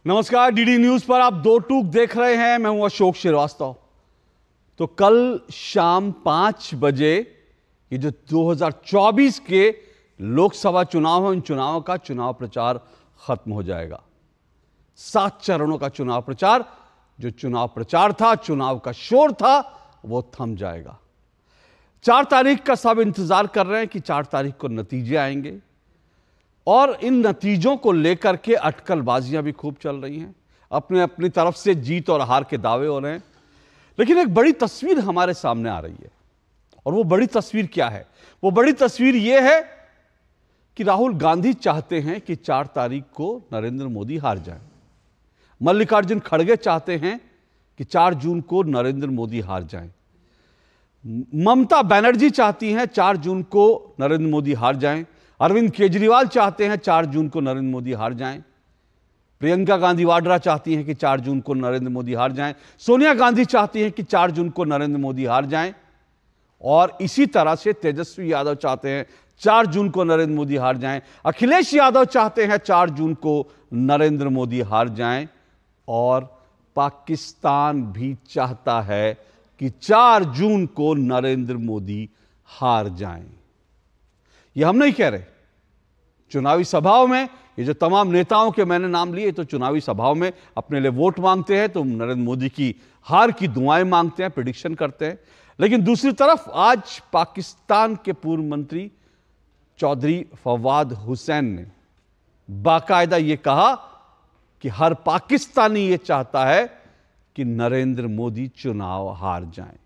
नमस्कार, DD news पर आप दो टूक देख रहे हैं। मैं हूं अशोक श्रीवास्तव। तो कल शाम 5 बजे ये जो 2024 के लोकसभा चुनाव है, इन चुनावों का चुनाव प्रचार खत्म हो जाएगा। 7 चरणों का चुनाव प्रचार, जो चुनाव प्रचार था, चुनाव का शोर था, वो थम जाएगा। 4 तारीख का सब इंतजार कर रहे हैं कि 4 तारीख को नतीजे आएंगे और इन नतीजों को लेकर के अटकलबाजियां भी खूब चल रही हैं। अपने अपनी तरफ से जीत और हार के दावे हो रहे हैं, लेकिन एक बड़ी तस्वीर हमारे सामने आ रही है। और वो बड़ी तस्वीर क्या है? वो बड़ी तस्वीर ये है कि राहुल गांधी चाहते हैं कि 4 तारीख को नरेंद्र मोदी हार जाएं। मल्लिकार्जुन खड़गे चाहते हैं कि 4 जून को नरेंद्र मोदी हार जाएं। ममता बनर्जी चाहती हैं 4 जून को नरेंद्र मोदी हार जाएं। अरविंद केजरीवाल चाहते हैं 4 जून को नरेंद्र मोदी हार जाएं। प्रियंका गांधी वाड्रा चाहती हैं कि 4 जून को नरेंद्र मोदी हार जाएं। सोनिया गांधी चाहती हैं कि 4 जून को नरेंद्र मोदी हार जाएं। और इसी तरह से तेजस्वी यादव चाहते हैं 4 जून को नरेंद्र मोदी हार जाएं। अखिलेश यादव चाहते हैं 4 जून को नरेंद्र मोदी हार जाएं। और पाकिस्तान भी चाहता है कि 4 जून को नरेंद्र मोदी हार जाएं। ये हम नहीं कह रहे। चुनावी सभाओं में ये जो तमाम नेताओं के मैंने नाम लिए, तो चुनावी सभाओं में अपने लिए वोट मांगते हैं, तो नरेंद्र मोदी की हार की दुआएं मांगते हैं, प्रेडिक्शन करते हैं। लेकिन दूसरी तरफ आज पाकिस्तान के पूर्व मंत्री चौधरी फवाद हुसैन ने बाकायदा ये कहा कि हर पाकिस्तानी ये चाहता है कि नरेंद्र मोदी चुनाव हार जाएं।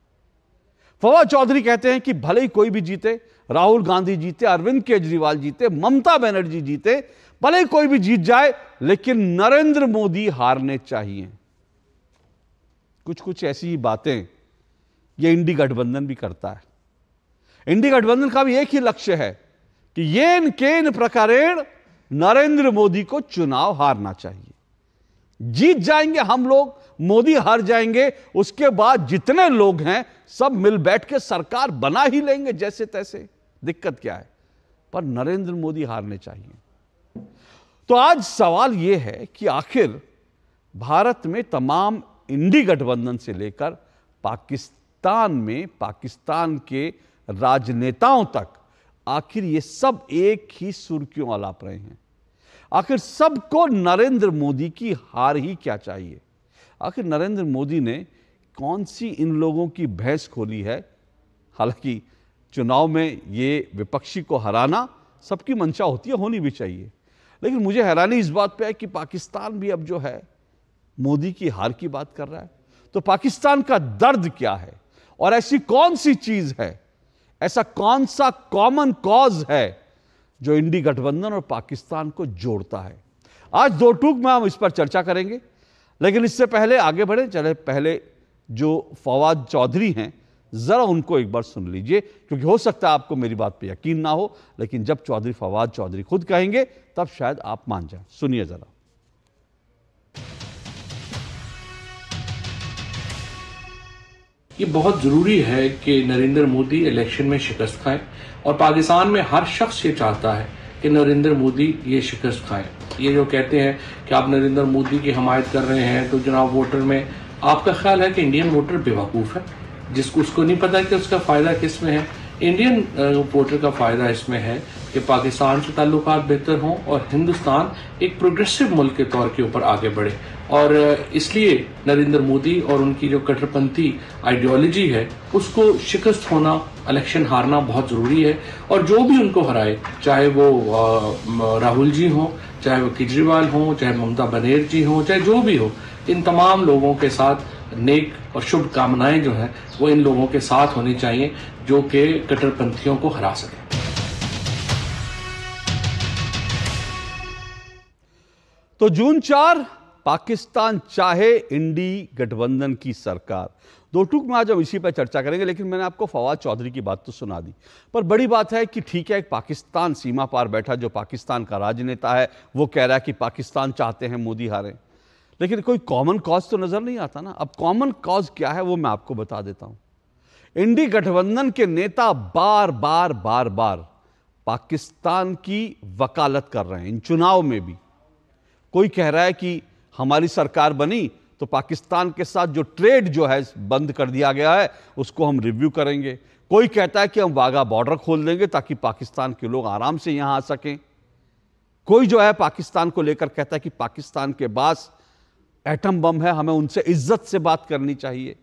फवाद चौधरी कहते हैं कि भले ही कोई भी जीते, राहुल गांधी जीते, अरविंद केजरीवाल जीते, ममता बनर्जी जीते, भले ही कोई भी जीत जाए, लेकिन नरेंद्र मोदी हारने चाहिए। कुछ कुछ ऐसी ही बातें ये इंडी गठबंधन भी करता है। इंडी गठबंधन का भी एक ही लक्ष्य है कि येन केन प्रकारेण नरेंद्र मोदी को चुनाव हारना चाहिए। जीत जाएंगे हम लोग, मोदी हार जाएंगे, उसके बाद जितने लोग हैं सब मिल बैठ के सरकार बना ही लेंगे जैसे तैसे। दिक्कत क्या है? पर नरेंद्र मोदी हारने चाहिए। तो आज सवाल यह है कि आखिर भारत में तमाम इंडी गठबंधन से लेकर पाकिस्तान में पाकिस्तान के राजनेताओं तक आखिर ये सब एक ही सुर क्यों आलाप रहे हैं? आखिर सबको नरेंद्र मोदी की हार ही क्या चाहिए? आखिर नरेंद्र मोदी ने कौन सी इन लोगों की भैंस खोली है? हालांकि चुनाव में ये विपक्षी को हराना सबकी मंशा होती है, होनी भी चाहिए, लेकिन मुझे हैरानी इस बात पे है कि पाकिस्तान भी अब जो है मोदी की हार की बात कर रहा है। तो पाकिस्तान का दर्द क्या है और ऐसी कौन सी चीज है, ऐसा कौन सा कॉमन कॉज है जो इंडी गठबंधन और पाकिस्तान को जोड़ता है? आज दो टूक में हम इस पर चर्चा करेंगे, लेकिन इससे पहले आगे बढ़े, चले पहले जो फवाद चौधरी हैं जरा उनको एक बार सुन लीजिए, क्योंकि हो सकता है आपको मेरी बात पे यकीन ना हो, लेकिन जब चौधरी फवाद चौधरी खुद कहेंगे तब शायद आप मान जाएं। सुनिए जरा। ये बहुत जरूरी है कि नरेंद्र मोदी इलेक्शन में शिकस्त खाएं और पाकिस्तान में हर शख्स ये चाहता है कि नरेंद्र मोदी ये शिकस्त खाएं। ये जो कहते हैं कि आप नरेंद्र मोदी की हमायत कर रहे हैं, तो जनाब वोटर में आपका ख्याल है कि इंडियन वोटर बेवकूफ़ है, जिसको उसको नहीं पता कि उसका फ़ायदा किस में है। इंडियन वोटर का फ़ायदा इसमें है कि पाकिस्तान से ताल्लुकात बेहतर हों और हिंदुस्तान एक प्रोग्रेसिव मुल्क के तौर के ऊपर आगे बढ़े। और इसलिए नरेंद्र मोदी और उनकी जो कट्टरपंथी आइडियोलॉजी है उसको शिकस्त होना, इलेक्शन हारना बहुत ज़रूरी है। और जो भी उनको हराए, चाहे वो राहुल जी हों, चाहे वो केजरीवाल हों, चाहे ममता बनर्जी हों, चाहे जो भी हो, इन तमाम लोगों के साथ नेक और शुभ कामनाएं जो हैं वो इन लोगों के साथ होनी चाहिए जो कि कट्टरपंथियों को हरा सके। तो जून 4 पाकिस्तान चाहे इंडी गठबंधन की सरकार। दो टूक में आज हम इसी पर चर्चा करेंगे, लेकिन मैंने आपको फवाद चौधरी की बात तो सुना दी। पर बड़ी बात है कि ठीक है, एक पाकिस्तान सीमा पार बैठा जो पाकिस्तान का राजनेता है वो कह रहा है कि पाकिस्तान चाहते हैं मोदी हारे, लेकिन कोई कॉमन कॉज तो नजर नहीं आता ना। अब कॉमन कॉज क्या है वो मैं आपको बता देता हूं। इंडी गठबंधन के नेता बार बार बार बार पाकिस्तान की वकालत कर रहे हैं इन चुनाव में भी। कोई कह रहा है कि हमारी सरकार बनी तो पाकिस्तान के साथ जो ट्रेड जो है बंद कर दिया गया है उसको हम रिव्यू करेंगे। कोई कहता है कि हम वाघा बॉर्डर खोल देंगे ताकि पाकिस्तान के लोग आराम से यहां आ सकें। कोई जो है पाकिस्तान को लेकर कहता है कि पाकिस्तान के पास एटम बम है, हमें उनसे इज्जत से बात करनी चाहिए।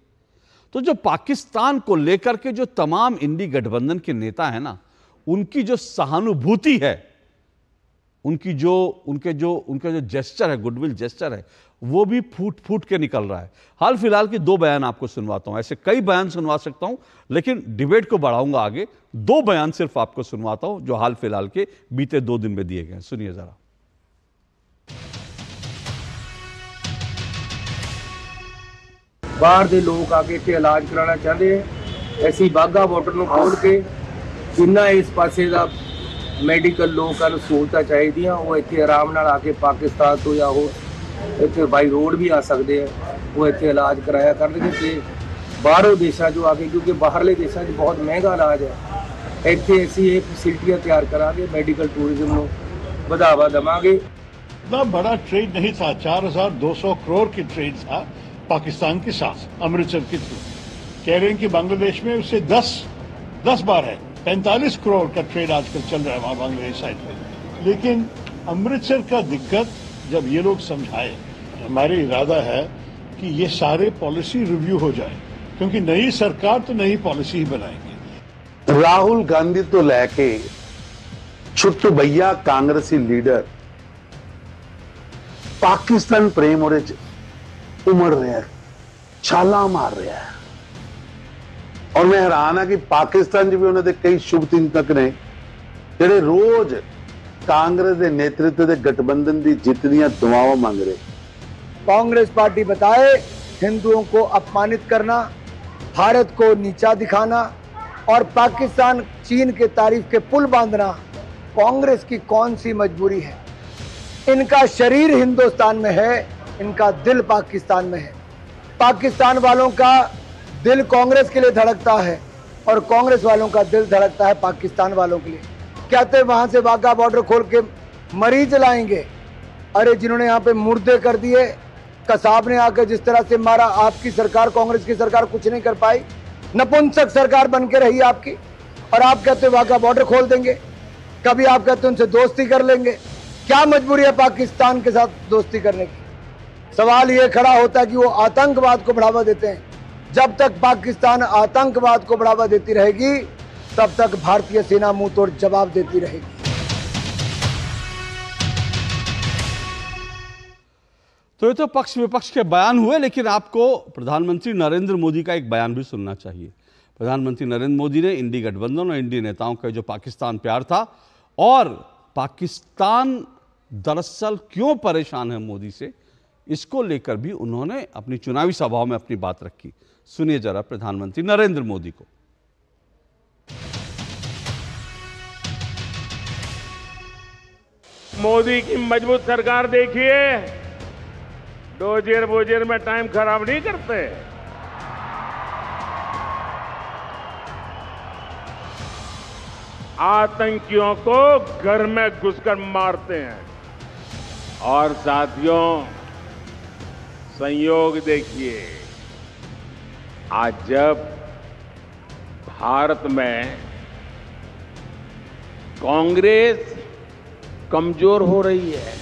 तो जो पाकिस्तान को लेकर के जो तमाम इंडी गठबंधन के नेता हैं ना, उनकी जो सहानुभूति है, उनके जो जेस्चर है, गुडविल जेस्चर है, वो भी फूट फूट के निकल रहा है। हाल फिलहाल के 2 बयान आपको सुनवाता हूं। ऐसे कई बयान सुनवा सकता हूं लेकिन डिबेट को बढ़ाऊंगा आगे। 2 बयान सिर्फ आपको सुनवाता हूं जो हाल फिलहाल के बीते 2 दिन में दिए गए। सुनिए जरा। बाहर ਦੇ ਲੋਕ ਆ ਕੇ ਇੱਥੇ ਇਲਾਜ ਕਰਾਉਣਾ ਚਾਹੁੰਦੇ ਆ, ਅਸੀਂ ਬਾਗਾ ਬਾਰਡਰ ਨੂੰ ਖੋਲ ਕੇ ਜਿੰਨਾ ਇਸ ਪਾਸੇ ਦਾ ਮੈਡੀਕਲ ਲੋਕਾਂ ਨੂੰ ਸਹੂਲਤਾਂ ਚਾਹੀਦੀਆਂ ਉਹ ਇੱਥੇ ਆਰਾਮ ਨਾਲ ਆ ਕੇ ਪਾਕਿਸਤਾਨ ਤੋਂ ਜਾਂ ਉਹ ਇੱਥੇ ਬਾਈ ਰੋਡ ਵੀ ਆ ਸਕਦੇ ਆ, ਉਹ ਇੱਥੇ ਇਲਾਜ ਕਰਾਇਆ ਕਰਨਗੇ। ਤੇ ਬਾਹਰੋਂ ਦੇਸ਼ਾਂ 'ਚੋਂ ਆ ਕੇ, ਕਿਉਂਕਿ ਬਾਹਰਲੇ ਦੇਸ਼ਾਂ 'ਚ ਬਹੁਤ ਮਹਿੰਗਾ ਇਲਾਜ ਹੈ, ਇੱਥੇ ਅਸੀਂ ਇਹ ਫੈਸਿਲਿਟੀਆਂ ਤਿਆਰ ਕਰਾਂਗੇ, ਮੈਡੀਕਲ ਟੂਰਿਜ਼ਮ ਨੂੰ बढ़ावा देवांगे। इतना बड़ा ट्रेड नहीं था, 4,200 करोड़ की ट्रेड था पाकिस्तान के साथ अमृतसर के थ्रू। कह रहे हैं कि बांग्लादेश में उससे 10 बार है, 45 करोड़ का ट्रेड आजकल चल रहा है वहां बांग्लादेश साइड पे। लेकिन अमृतसर का दिक्कत जब ये लोग समझाए, हमारे इरादा है कि ये सारे पॉलिसी रिव्यू हो जाए, क्योंकि नई सरकार तो नई पॉलिसी ही बनाएंगे। राहुल गांधी तो लेके छुट्टू भैया कांग्रेसी लीडर पाकिस्तान प्रेम और उमड़ रहा है, छाला मार रहा है। और मैं हैरान है कि पाकिस्तान भी उन्होंने कई शुभ चिंतक ने जेडे रोज कांग्रेस के नेतृत्व के गठबंधन की जित दियां दुआवां मांग रहे। कांग्रेस पार्टी बताए हिंदुओं को अपमानित करना, भारत को नीचा दिखाना और पाकिस्तान चीन के तारीफ के पुल बांधना कांग्रेस की कौन सी मजबूरी है। इनका शरीर हिंदुस्तान में है, इनका दिल पाकिस्तान में है। पाकिस्तान वालों का दिल कांग्रेस के लिए धड़कता है और कांग्रेस वालों का दिल धड़कता है पाकिस्तान वालों के लिए। कहते वहां से वाघा बॉर्डर खोल के मरीज लाएंगे। अरे जिन्होंने यहाँ पे मुर्दे कर दिए, कसाब ने आकर जिस तरह से मारा, आपकी सरकार, कांग्रेस की सरकार कुछ नहीं कर पाई, नपुंसक सरकार बन के रही आपकी। और आप कहते वाघा बॉर्डर खोल देंगे, कभी आप कहते उनसे दोस्ती कर लेंगे। क्या मजबूरी है पाकिस्तान के साथ दोस्ती करने की। सवाल ये खड़ा होता है कि वो आतंकवाद को बढ़ावा देते हैं। जब तक पाकिस्तान आतंकवाद को बढ़ावा देती रहेगी तब तक भारतीय सेना मुंह तोड़ जवाब देती रहेगी। तो ये तो पक्ष विपक्ष के बयान हुए, लेकिन आपको प्रधानमंत्री नरेंद्र मोदी का एक बयान भी सुनना चाहिए। प्रधानमंत्री नरेंद्र मोदी ने इंडी गठबंधन और इंडी नेताओं का जो पाकिस्तान प्यार था और पाकिस्तान दरअसल क्यों परेशान है मोदी से, इसको लेकर भी उन्होंने अपनी चुनावी सभाओं में अपनी बात रखी। सुनिए जरा प्रधानमंत्री नरेंद्र मोदी को। मोदी की मजबूत सरकार देखिए, डोजेर बोजेर में टाइम खराब नहीं करते। आतंकियों को घर में घुसकर मारते हैं। और साथियों, संयोग देखिए, आज जब भारत में कांग्रेस कमजोर हो रही है,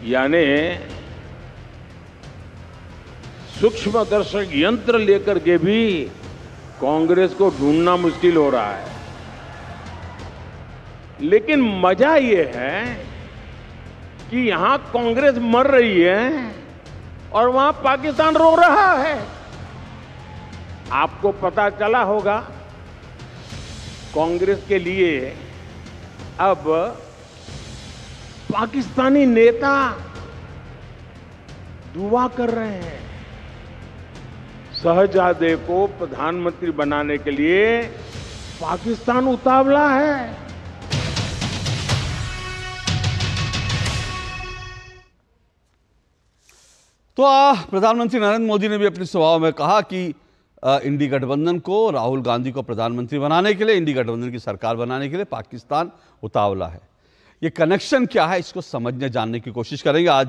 यानी सूक्ष्मदर्शक यंत्र लेकर के भी कांग्रेस को ढूंढना मुश्किल हो रहा है। लेकिन मजा यह है कि यहां कांग्रेस मर रही है और वहां पाकिस्तान रो रहा है। आपको पता चला होगा, कांग्रेस के लिए अब पाकिस्तानी नेता दुआ कर रहे हैं। शहजादे को प्रधानमंत्री बनाने के लिए पाकिस्तान उतावला है। तो प्रधानमंत्री नरेंद्र मोदी ने भी अपनी सभाओं में कहा कि इंडी गठबंधन को, राहुल गांधी को प्रधानमंत्री बनाने के लिए, इंडी गठबंधन की सरकार बनाने के लिए पाकिस्तान उतावला है। ये कनेक्शन क्या है, इसको समझने जानने की कोशिश करेंगे। आज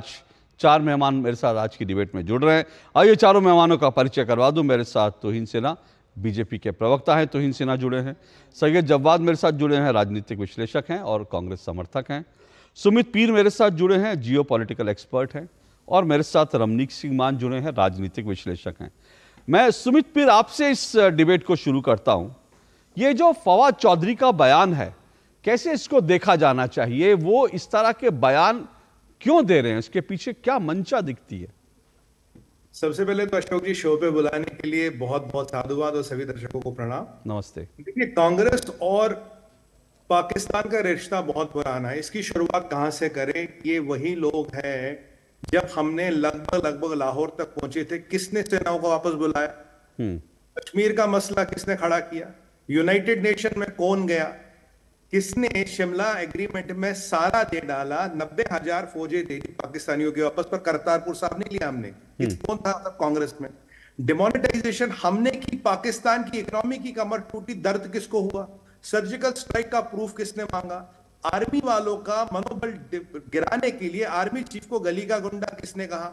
चार मेहमान मेरे साथ आज की डिबेट में जुड़ रहे हैं। आइए चारों मेहमानों का परिचय करवा दूं। मेरे साथ तौहीन सिन्हा, बीजेपी के प्रवक्ता हैं, तौहीन सिन्हा जुड़े हैं। सैयद जव्वाद मेरे साथ जुड़े हैं, राजनीतिक विश्लेषक हैं और कांग्रेस समर्थक हैं। सुमित पीर मेरे साथ जुड़े हैं, जियो पॉलिटिकल एक्सपर्ट हैं। और मेरे साथ रमनीक सिंह मान जुड़े हैं, राजनीतिक विश्लेषक हैं। मैं सुमित पीर आपसे इस डिबेट को शुरू करता हूं। ये जो फवाद चौधरी का बयान है, कैसे इसको देखा जाना चाहिए? वो इस तरह के बयान क्यों दे रहे हैं? इसके पीछे क्या मंशा दिखती है? सबसे पहले तो अशोक जी, शो पे बुलाने के लिए बहुत बहुत साधुवाद और सभी दर्शकों को प्रणाम। नमस्ते। देखिए, कांग्रेस और पाकिस्तान का रिश्ता बहुत पुराना है। इसकी शुरुआत कहां से करें? ये वही लोग हैं जब हमने लगभग लाहौर तक पहुंचे थे, किसने सेनाओं को वापस बुलाया? कश्मीर का मसला किसने खड़ा किया? यूनाइटेड नेशन में कौन गया? किसने शिमला एग्रीमेंट में सारा दे डाला? 90,000 फौजें दे दी पाकिस्तानियों के वापस, पर करतारपुर साहब नहीं लिया हमने। कौन था तब कांग्रेस में? डिमोनेटाइजेशन हमने की, पाकिस्तान की इकोनॉमी की कमर टूटी, दर्द किसको हुआ? सर्जिकल स्ट्राइक का प्रूफ किसने मांगा? आर्मी वालों का मनोबल गिराने के लिए आर्मी चीफ को गली का गुंडा किसने कहा?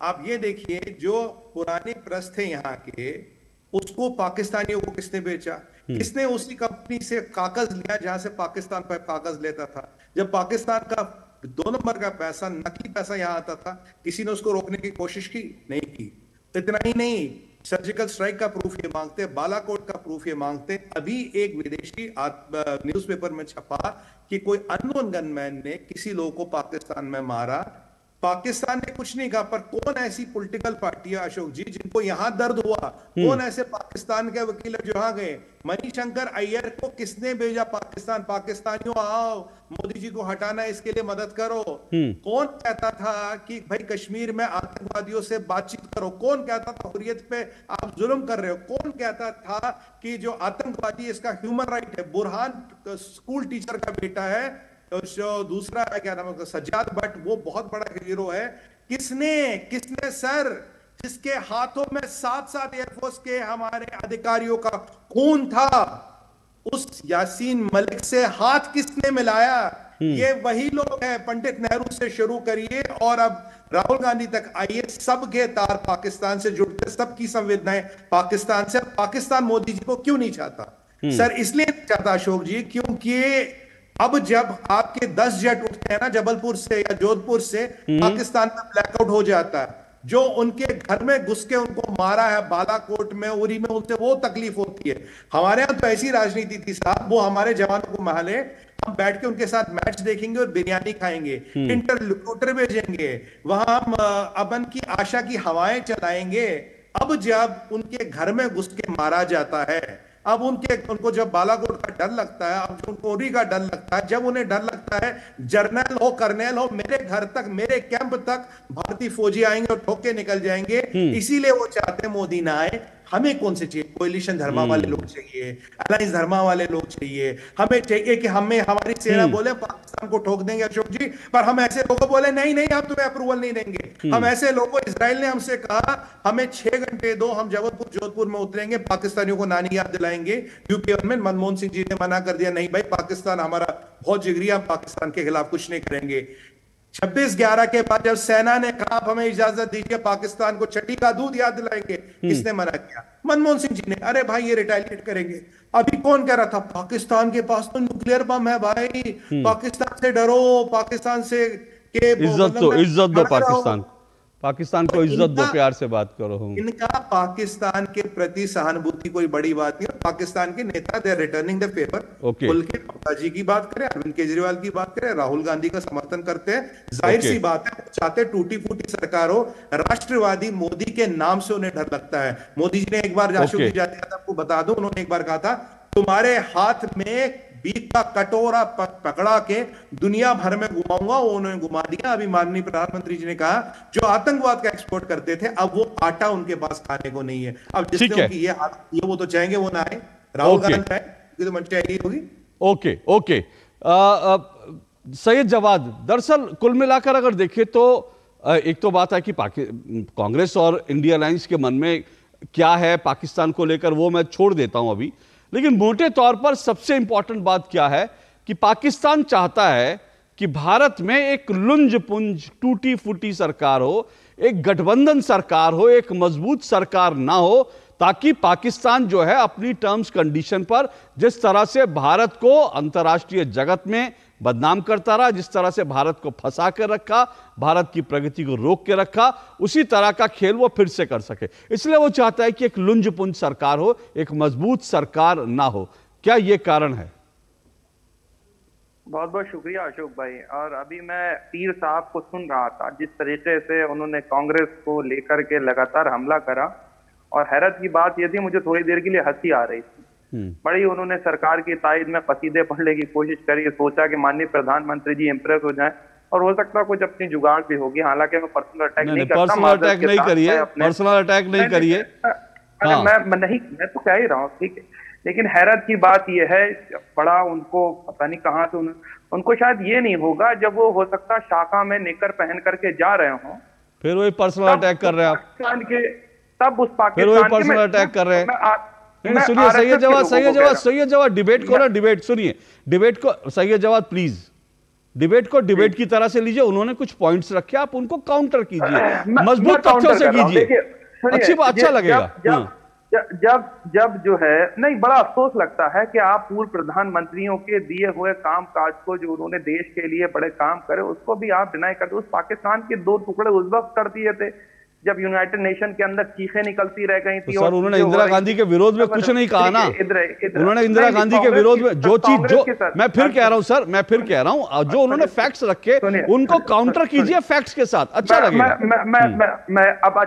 आप ये देखिए, जो पुराने प्रेस थे यहाँ के, उसको पाकिस्तानियों को किसने बेचा? किसने उसी कंपनी से कागज लिया जहां से पाकिस्तान पर कागज लेता था? जब पाकिस्तान का 2 नंबर का पैसा, नकली पैसा यहां आता था, किसी ने उसको रोकने की कोशिश की? नहीं की। इतना ही नहीं, सर्जिकल स्ट्राइक का प्रूफ ये मांगते, बालाकोट का प्रूफ ये मांगते। अभी एक विदेशी न्यूज़पेपर में छपा कि कोई अननोन गनमैन ने किसी लोगों को पाकिस्तान में मारा। पाकिस्तान ने कुछ नहीं कहा, पर कौन ऐसी पॉलिटिकल पार्टियां अशोक जी जिनको यहां दर्द हुआ? कौन ऐसे पाकिस्तान के वकील जो वहां गए? मणिशंकर अय्यर को किसने भेजा पाकिस्तान? पाकिस्तानियों आओ, मोदी जी को हटाना, इसके लिए मदद करो। कौन कहता था कि भाई कश्मीर में आतंकवादियों से बातचीत करो? कौन कहता था हुर्रियत पे आप जुल्म कर रहे हो? कौन कहता था कि जो आतंकवादी इसका ह्यूमन राइट है? बुरहान स्कूल टीचर का बेटा है, तो दूसरा है, क्या नाम है, सज्जाद भट्ट, वो बहुत बड़ा हीरो है। किसने सर, जिसके हाथों में 7 एयरफोर्स के हमारे अधिकारियों का खून था, उस यासीन मलिक से हाथ किसने मिलाया? ये वही लोग हैं। पंडित नेहरू से शुरू करिए और अब राहुल गांधी तक आइए, सबके तार पाकिस्तान से जुड़ते, सबकी संवेदनाएं पाकिस्तान से। पाकिस्तान मोदी जी को क्यों नहीं चाहता सर? इसलिए नहीं चाहता अशोक जी, क्योंकि अब जब आपके 10 जेट उठते हैं ना जबलपुर से या जोधपुर से, पाकिस्तान में ब्लैकआउट हो जाता है। जो उनके घर में घुस के उनको मारा है बालाकोट में, उरी में, उनसे वो तकलीफ होती है। हमारे यहां तो ऐसी राजनीति थी साहब, वो हमारे जवानों को मारे, हम बैठ के उनके साथ मैच देखेंगे और बिरयानी खाएंगे, इंटरलोक्यूटर भेजेंगे, वहां हम अमन की आशा की हवाएं चलाएंगे। अब जब उनके घर में घुस के मारा जाता है, अब उनको जब बालाकोट का डर लगता है, अब उनको उरी का डर लगता है, जब उन्हें डर लगता है जर्नल हो, कर्नल हो, मेरे घर तक, मेरे कैंप तक भारतीय फौजी आएंगे और ठोक के निकल जाएंगे, इसीलिए वो चाहते मोदी ना आए। हमें कौन से चाहिए? कोalition धर्मा वाले लोग चाहिए, अलायंस धर्मा वाले लोग चाहिए। हमें चाहिए कि हमारी सेना बोले पाकिस्तान को ठोक देंगे अशोक जी, पर हम ऐसे लोगों बोले नहीं हम तुम्हें अप्रूवल नहीं देंगे। हम ऐसे लोगों, इजराइल ने हमसे कहा हमें 6 घंटे दो, हम जबलपुर जोधपुर में उतरेंगे, पाकिस्तानियों को नानी याद दिलाएंगे। यूपी गवर्नमेंट, मनमोहन सिंह जी ने मना कर दिया, नहीं भाई पाकिस्तान हमारा बहुत जिगरी, हम पाकिस्तान के खिलाफ कुछ नहीं करेंगे। 26/11 के बाद जब सेना ने कहा आप हमें इजाजत दीजिए, पाकिस्तान को छठी का दूध याद दिलाएंगे, किसने मना किया? मनमोहन सिंह जी ने। अरे भाई ये रिटेलिएट करेंगे। अभी कौन कह रहा था पाकिस्तान के पास तो न्यूक्लियर बम है भाई, पाकिस्तान से डरो, पाकिस्तान से के इज्जत दो पाकिस्तान को इज्जत दो, प्यार से बात करो। इनका पाकिस्तान के प्रति सहानुभूति कोई बड़ी बात नहीं है। पाकिस्तान के नेता they are returning the favour. खुल के ममता जी की बात करें, अरविंद केजरीवाल की बात करें, राहुल गांधी का समर्थन करते हैं। जाहिर सी बात है, चाहते टूटी फूटी सरकार हो, राष्ट्रवादी मोदी के नाम से उन्हें डर लगता है। मोदी जी ने एक बार अशोक जी जाते आपको बता दो, उन्होंने एक बार कहा था तुम्हारे हाथ में बीच का कटोरा पकड़ा के दुनिया भर में घुमाऊंगा, उन्होंने घुमा दिया। अभी माननीय प्रधानमंत्री जी ने कहा जो आतंकवाद का एक्सपोर्ट करते थे, अब वो आटा उनके पास खाने को नहीं है। अब जिसने उनकी ये वो तो चाहेंगे वो ना आए, राहुल गांधी आए तो मंचाई होगी। ओके सैयद जवाद, दरअसल कुल मिलाकर अगर देखें तो एक तो बात है कि कांग्रेस और इंडिया अलायंस के मन में क्या है पाकिस्तान को लेकर, वो मैं छोड़ देता हूं अभी। लेकिन मोटे तौर पर सबसे इंपॉर्टेंट बात क्या है कि पाकिस्तान चाहता है कि भारत में एक लुंज पुंज टूटी फूटी सरकार हो, एक गठबंधन सरकार हो, एक मजबूत सरकार ना हो, ताकि पाकिस्तान जो है अपनी टर्म्स कंडीशन पर जिस तरह से भारत को अंतर्राष्ट्रीय जगत में बदनाम करता रहा, जिस तरह से भारत को फंसा कर रखा, भारत की प्रगति को रोक के रखा, उसी तरह का खेल वो फिर से कर सके। इसलिए वो चाहता है कि एक लुंज पुंज सरकार हो, एक मजबूत सरकार ना हो। क्या ये कारण है? बहुत बहुत शुक्रिया अशोक भाई। और अभी मैं पीर साहब को सुन रहा था, जिस तरीके से उन्होंने कांग्रेस को लेकर के लगातार हमला करा, और हैरत की बात यह थी, मुझे थोड़ी देर के लिए हंसी आ रही थी। बड़ी उन्होंने सरकार की तायद में कसीदे पढ़ने की कोशिश करी, सोचा कि माननीय प्रधानमंत्री जी इंप्रेस हो जाएं, और हो सकता कुछ अपनी जुगाड़ भी होगी। हालांकि मैं पर्सनल अटैक नहीं करता, पर्सनल अटैक नहीं करिए, पर्सनल अटैक नहीं करिए। मैं तो कह ही रहा हूँ, ठीक है। लेकिन हैरत की बात यह है, बड़ा उनको पता नहीं कहाँ से उनको शायद ये नहीं होगा, जब वो हो सकता शाखा में निकर पहन करके जा रहे हो, फिर वही पर्सनल अटैक कर रहे हैं आप। तब उस पाकिस्तान फिर वही पर्सनल अटैक कर रहे हैं। सुनिए सही जवाब डिबेट को ना, डिबेट सुनिए, डिबेट को सही जवाब प्लीज, डिबेट को डिबेट की तरह से लीजिए। उन्होंने कुछ पॉइंट्स रखे, आप उनको काउंटर कीजिए, मजबूत तथ्यों से कीजिए, अच्छी बात, अच्छा लगेगा। जब जो है, नहीं, बड़ा अफसोस लगता है कि आप पूर्व प्रधानमंत्रियों के दिए हुए काम काज को, जो उन्होंने देश के लिए बड़े काम करे, उसको भी आप डिनाई करते। उस पाकिस्तान के 2 टुकड़े उस वक्त कर दिए थे जब यूनाइटेड नेशन के अंदर चीखें निकलती रह गई थी। तो सर, उन्होंने इंदिरा गांधी के विरोध में कुछ नहीं कहा ना। उन्होंने इंदिरा गांधी के विरोध में जो चीज, जो मैं फिर कह रहा हूं सर, मैं फिर कह रहा हूं, जो उन्होंने फैक्ट्स रखे उनको काउंटर कीजिए फैक्ट्स के साथ, अच्छा लगेगा। मैं अब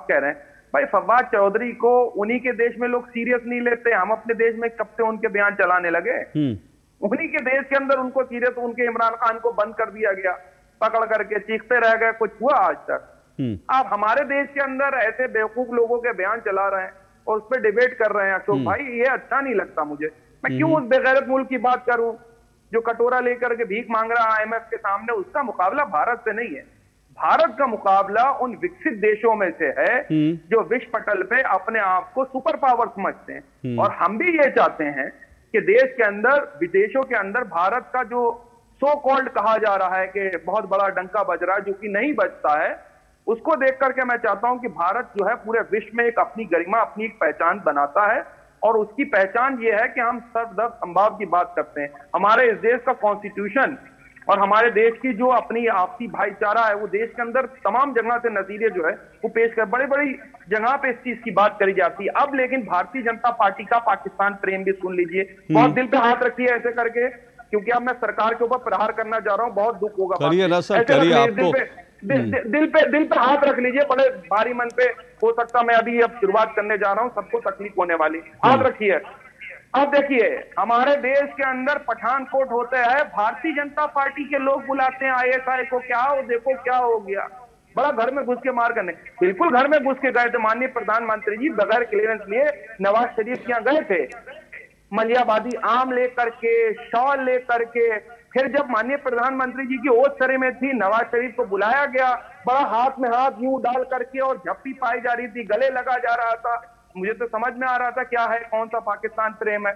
कह रहे हैं भाई, फवाद चौधरी को उन्हीं के देश में लोग सीरियस नहीं लेते। हम अपने देश में कब से उनके बयान चलाने लगे, उन्हीं के देश के अंदर उनको सीरियस, उनके इमरान खान को बंद कर दिया गया, पकड़ करके चीखते रह गए, कुछ हुआ आज तक? आप हमारे देश के अंदर ऐसे बेवकूफ लोगों के बयान चला रहे हैं और उस पर डिबेट कर रहे हैं अशोक भाई, ये अच्छा नहीं लगता मुझे। मैं क्यों उस बेगैरत मुल्क की बात करूं जो कटोरा लेकर के भीख मांग रहा है IMF के सामने? उसका मुकाबला भारत से नहीं है। भारत का मुकाबला उन विकसित देशों में से है जो विश्व पटल पे अपने आप को सुपर पावर समझते हैं। और हम भी ये चाहते हैं कि देश के अंदर, विदेशों के अंदर भारत का जो सो कॉल्ड कहा जा रहा है कि बहुत बड़ा डंका बज रहा है, जो कि नहीं बजता है, उसको देख करके मैं चाहता हूं कि भारत जो है पूरे विश्व में एक अपनी गरिमा, अपनी एक पहचान बनाता है। और उसकी पहचान ये है कि हम सर्वधर्म संभाव की बात करते हैं। हमारे इस देश का कॉन्स्टिट्यूशन और हमारे देश की जो अपनी आपसी भाईचारा है, वो देश के अंदर तमाम जगह से नतीजे जो है वो पेश कर, बड़ी बड़ी जगह पे इस चीज की बात करी जाती है। अब लेकिन भारतीय जनता पार्टी का पाकिस्तान प्रेम भी सुन लीजिए, बहुत दिल पे हाथ रखिए ऐसे करके, क्योंकि अब मैं सरकार के ऊपर प्रहार करना जा रहा हूं, बहुत दुख होगा। करिए ना सर, करिए। आपको दिल पे हाथ रख लीजिए, बड़े भारी मन पे। हो सकता मैं अभी अब शुरुआत करने जा रहा हूं, सबको तकलीफ होने वाली, हाथ रखिए। अब देखिए, हमारे देश के अंदर पठानकोट होते हैं, भारतीय जनता पार्टी के लोग बुलाते हैं ISI को, क्या हो देखो क्या हो गया, बड़ा घर में घुस के मार करने। बिल्कुल घर में घुस के गए थे माननीय प्रधानमंत्री जी, बगैर क्लियरेंस लिए नवाज शरीफ के यहाँ गए थे, मलियाबादी आम लेकर के, शॉल लेकर के। फिर जब माननीय प्रधानमंत्री जी की ओथ सरे में थी, नवाज शरीफ को बुलाया गया, बड़ा हाथ में हाथ यूं डाल करके और झप्पी पाई जा रही थी, गले लगा जा रहा था। मुझे तो समझ में आ रहा था क्या है, कौन सा पाकिस्तान प्रेम है।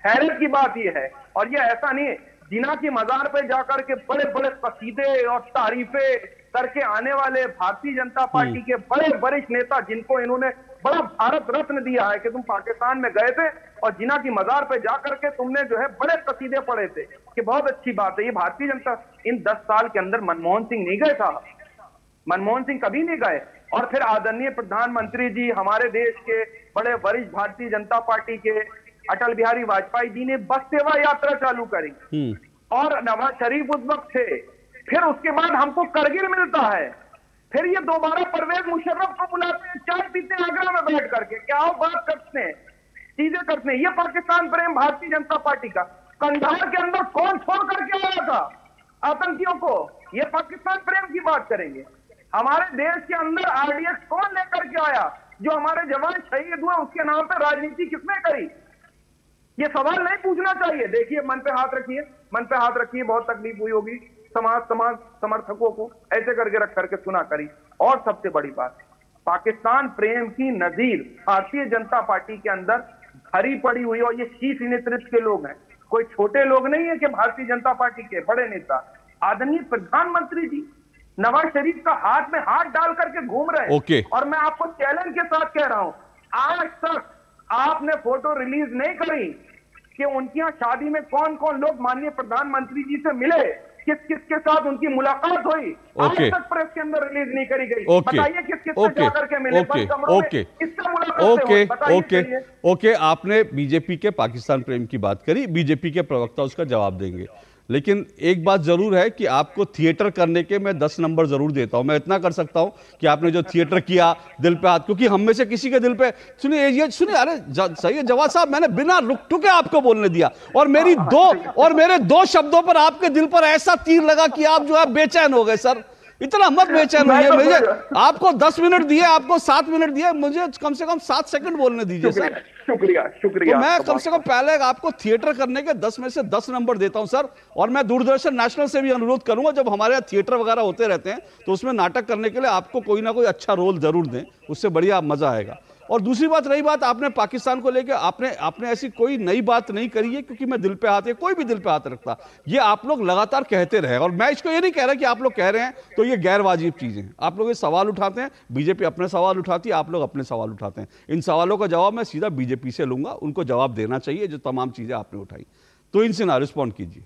हैरत की बात यह है, और ये ऐसा नहीं है, जिना की मजार पे जाकर के बड़े बड़े कसीदे और तारीफे करके आने वाले भारतीय जनता पार्टी के बड़े वरिष्ठ नेता, जिनको इन्होंने बड़ा भारत रत्न दिया है कि तुम पाकिस्तान में गए थे और जिना की मजार पे जाकर के तुमने जो है बड़े कसीदे पढ़े थे, कि बहुत अच्छी बात है। ये भारतीय जनता, इन 10 साल के अंदर मनमोहन सिंह नहीं गए था, मनमोहन सिंह कभी नहीं गए। और फिर आदरणीय प्रधानमंत्री जी, हमारे देश के बड़े वरिष्ठ भारतीय जनता पार्टी के अटल बिहारी वाजपेयी जी ने बस सेवा यात्रा चालू करी और नवाज शरीफ उस वक्त थे। फिर उसके बाद हमको करगिल मिलता है, फिर ये दोबारा परवेज मुशर्रफ को बुलाते हैं, चाय पीते हैं आगरा में बैठ करके, क्या हो बात करते हैं, चीजें करते हैं। ये पाकिस्तान प्रेम भारतीय जनता पार्टी का। कंधार के अंदर कौन छोड़ करके आया था आतंकियों को, ये पाकिस्तान प्रेम की बात करेंगे। हमारे देश के अंदर RDX कौन लेकर के आया, जो हमारे जवान शहीद हुए, उसके नाम पर राजनीति किसने करी, ये सवाल नहीं पूछना चाहिए। देखिए, मन पे हाथ रखिए, मन पे हाथ रखिए, बहुत तकलीफ हुई होगी समाज समर्थकों को ऐसे करके रख करके सुना करी। और सबसे बड़ी बात, पाकिस्तान प्रेम की नजीर भारतीय जनता पार्टी के अंदर भरी पड़ी हुई, और ये शीर्ष नेतृत्व के लोग हैं। कोई छोटे लोग नहीं है कि भारतीय जनता पार्टी के बड़े नेता, आदरणीय प्रधानमंत्री जी नवाज शरीफ का हाथ में हाथ डाल करके घूम रहे हैं। ओके। और मैं आपको चैलेंज के साथ कह रहा हूं, आज तक आपने फोटो रिलीज नहीं करी कि उनकी यहाँ शादी में कौन कौन लोग माननीय प्रधानमंत्री जी से मिले, किस किस के साथ उनकी मुलाकात हुई, आज तक प्रेस के अंदर रिलीज नहीं करी गई। बताइए किस किस से जाकर के मिले, बंद कमरों में किससे मुलाकात हुई, बताइए। ओके, आपने बीजेपी के पाकिस्तान प्रेम की बात करी, बीजेपी के प्रवक्ता उसका जवाब देंगे, लेकिन एक बात जरूर है कि आपको थिएटर करने के मैं 10 नंबर जरूर देता हूं। मैं इतना कर सकता हूं कि आपने जो थिएटर किया दिल पे हाथ, क्योंकि हम में से किसी के दिल पे, सुनिए ये सुनिए, अरे सही है जवाब साहब, मैंने बिना रुक टुके आपको बोलने दिया, और मेरे दो शब्दों पर आपके दिल पर ऐसा तीर लगा कि आप जो है बेचैन हो गए। सर इतना मत बेचैन होइए, मुझे आपको 10 मिनट दिए, आपको 7 मिनट दिए, मुझे कम से कम 7 सेकंड बोलने दीजिए सर। शुक्रिया। तो मैं कम से कम पहले आपको थिएटर करने के 10 में से 10 नंबर देता हूं सर। और मैं दूरदर्शन नेशनल से भी अनुरोध करूंगा, जब हमारे यहाँ थिएटर वगैरह होते रहते हैं तो उसमें नाटक करने के लिए आपको कोई ना कोई अच्छा रोल जरूर दें, उससे बढ़िया मजा आएगा। और दूसरी बात रही बात आपने पाकिस्तान को लेकर, आपने ऐसी कोई नई बात नहीं करी है, क्योंकि मैं दिल पे हाथ है, कोई भी दिल पे हाथ रखता, ये आप लोग लगातार कहते रहे, और मैं इसको ये नहीं कह रहा कि आप लोग कह रहे हैं तो ये गैर वाजिब चीजें। आप लोग ये सवाल उठाते हैं, बीजेपी अपने सवाल उठाती है, आप लोग अपने सवाल उठाते हैं। इन सवालों का जवाब मैं सीधा बीजेपी से लूंगा, उनको जवाब देना चाहिए जो तमाम चीजें आपने उठाई। तो इनसे ना रिस्पॉन्ड कीजिए।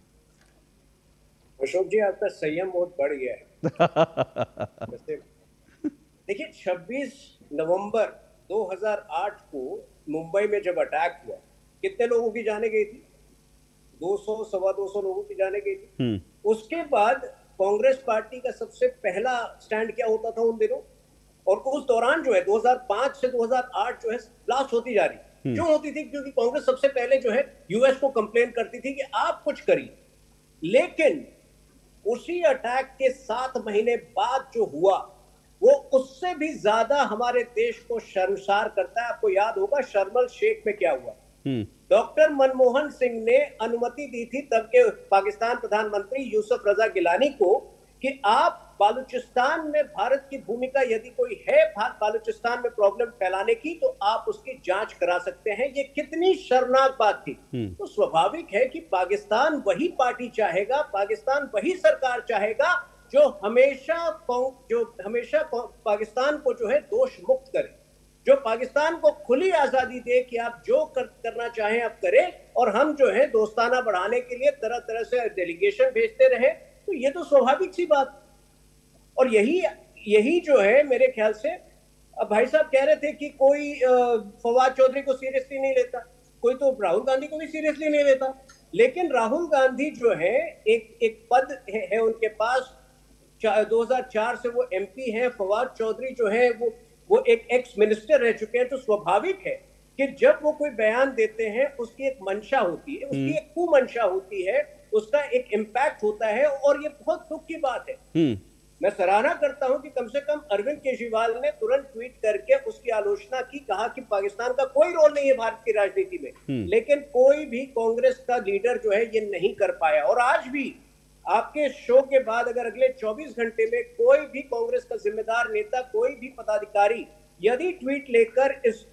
अशोक जी, आपका संयम बहुत बढ़ गया है। देखिए 26 नवंबर 2008 को मुंबई में जब अटैक हुआ, कितने लोगों की जाने गई थी? 200 सवा 200 लोगों की जाने गई थी। उसके बाद कांग्रेस पार्टी का सबसे पहला स्टैंड क्या होता था उन दिनों, और उस दौरान जो है 2005 से 2008 जो है ब्लास्ट होती जा रही, क्यों होती थी? क्योंकि कांग्रेस सबसे पहले जो है यूएस को कंप्लेन करती थी कि आप कुछ करिए। लेकिन उसी अटैक के 7 महीने बाद जो हुआ, वो उससे भी ज्यादा हमारे देश को शर्मसार करता है। आपको याद होगा शर्म एल शेख में क्या हुआ। डॉक्टर मनमोहन सिंह ने अनुमति दी थी तब के पाकिस्तान प्रधानमंत्री यूसुफ रजा गिलानी को कि आप बालूचिस्तान में भारत की भूमिका यदि कोई है बालूचिस्तान में प्रॉब्लम फैलाने की, तो आप उसकी जांच करा सकते हैं। ये कितनी शर्मनाक बात थी। तो स्वाभाविक है कि पाकिस्तान वही पार्टी चाहेगा, पाकिस्तान वही सरकार चाहेगा जो हमेशा पाकिस्तान को जो है दोष मुक्त करे, जो पाकिस्तान को खुली आजादी दे कि आप जो करना चाहें आप करें, और हम जो है दोस्ताना बढ़ाने के लिए तरह तरह से डेलीगेशन भेजते रहे। तो ये तो स्वाभाविक सी बात। और यही जो है मेरे ख्याल से, अब भाई साहब कह रहे थे कि कोई फवाद चौधरी को सीरियसली नहीं लेता, कोई तो राहुल गांधी को भी सीरियसली नहीं लेता। लेकिन राहुल गांधी जो है एक पद है उनके पास, 2004 से वो एमपी हैं। फवाद चौधरी जो है वो एक एक्स मिनिस्टर रह चुके हैं। तो स्वाभाविक है कि जब वो कोई बयान देते हैं उसकी एक मंशा होती है, उसकी एक कुमंशा होती है, उसका एक इम्पैक्ट होता है, और ये बहुत दुख की बात है। मैं सराहना करता हूं कि कम से कम अरविंद केजरीवाल ने तुरंत ट्वीट करके उसकी आलोचना की, कहा कि पाकिस्तान का कोई रोल नहीं है भारत की राजनीति में। लेकिन कोई भी कांग्रेस का लीडर जो है ये नहीं कर पाया। और आज भी आपके शो के बाद अगर अगले 24 घंटे में कोई भी कांग्रेस का जिम्मेदार नेता, कोई भी पदाधिकारी यदि ट्वीट लेकर इस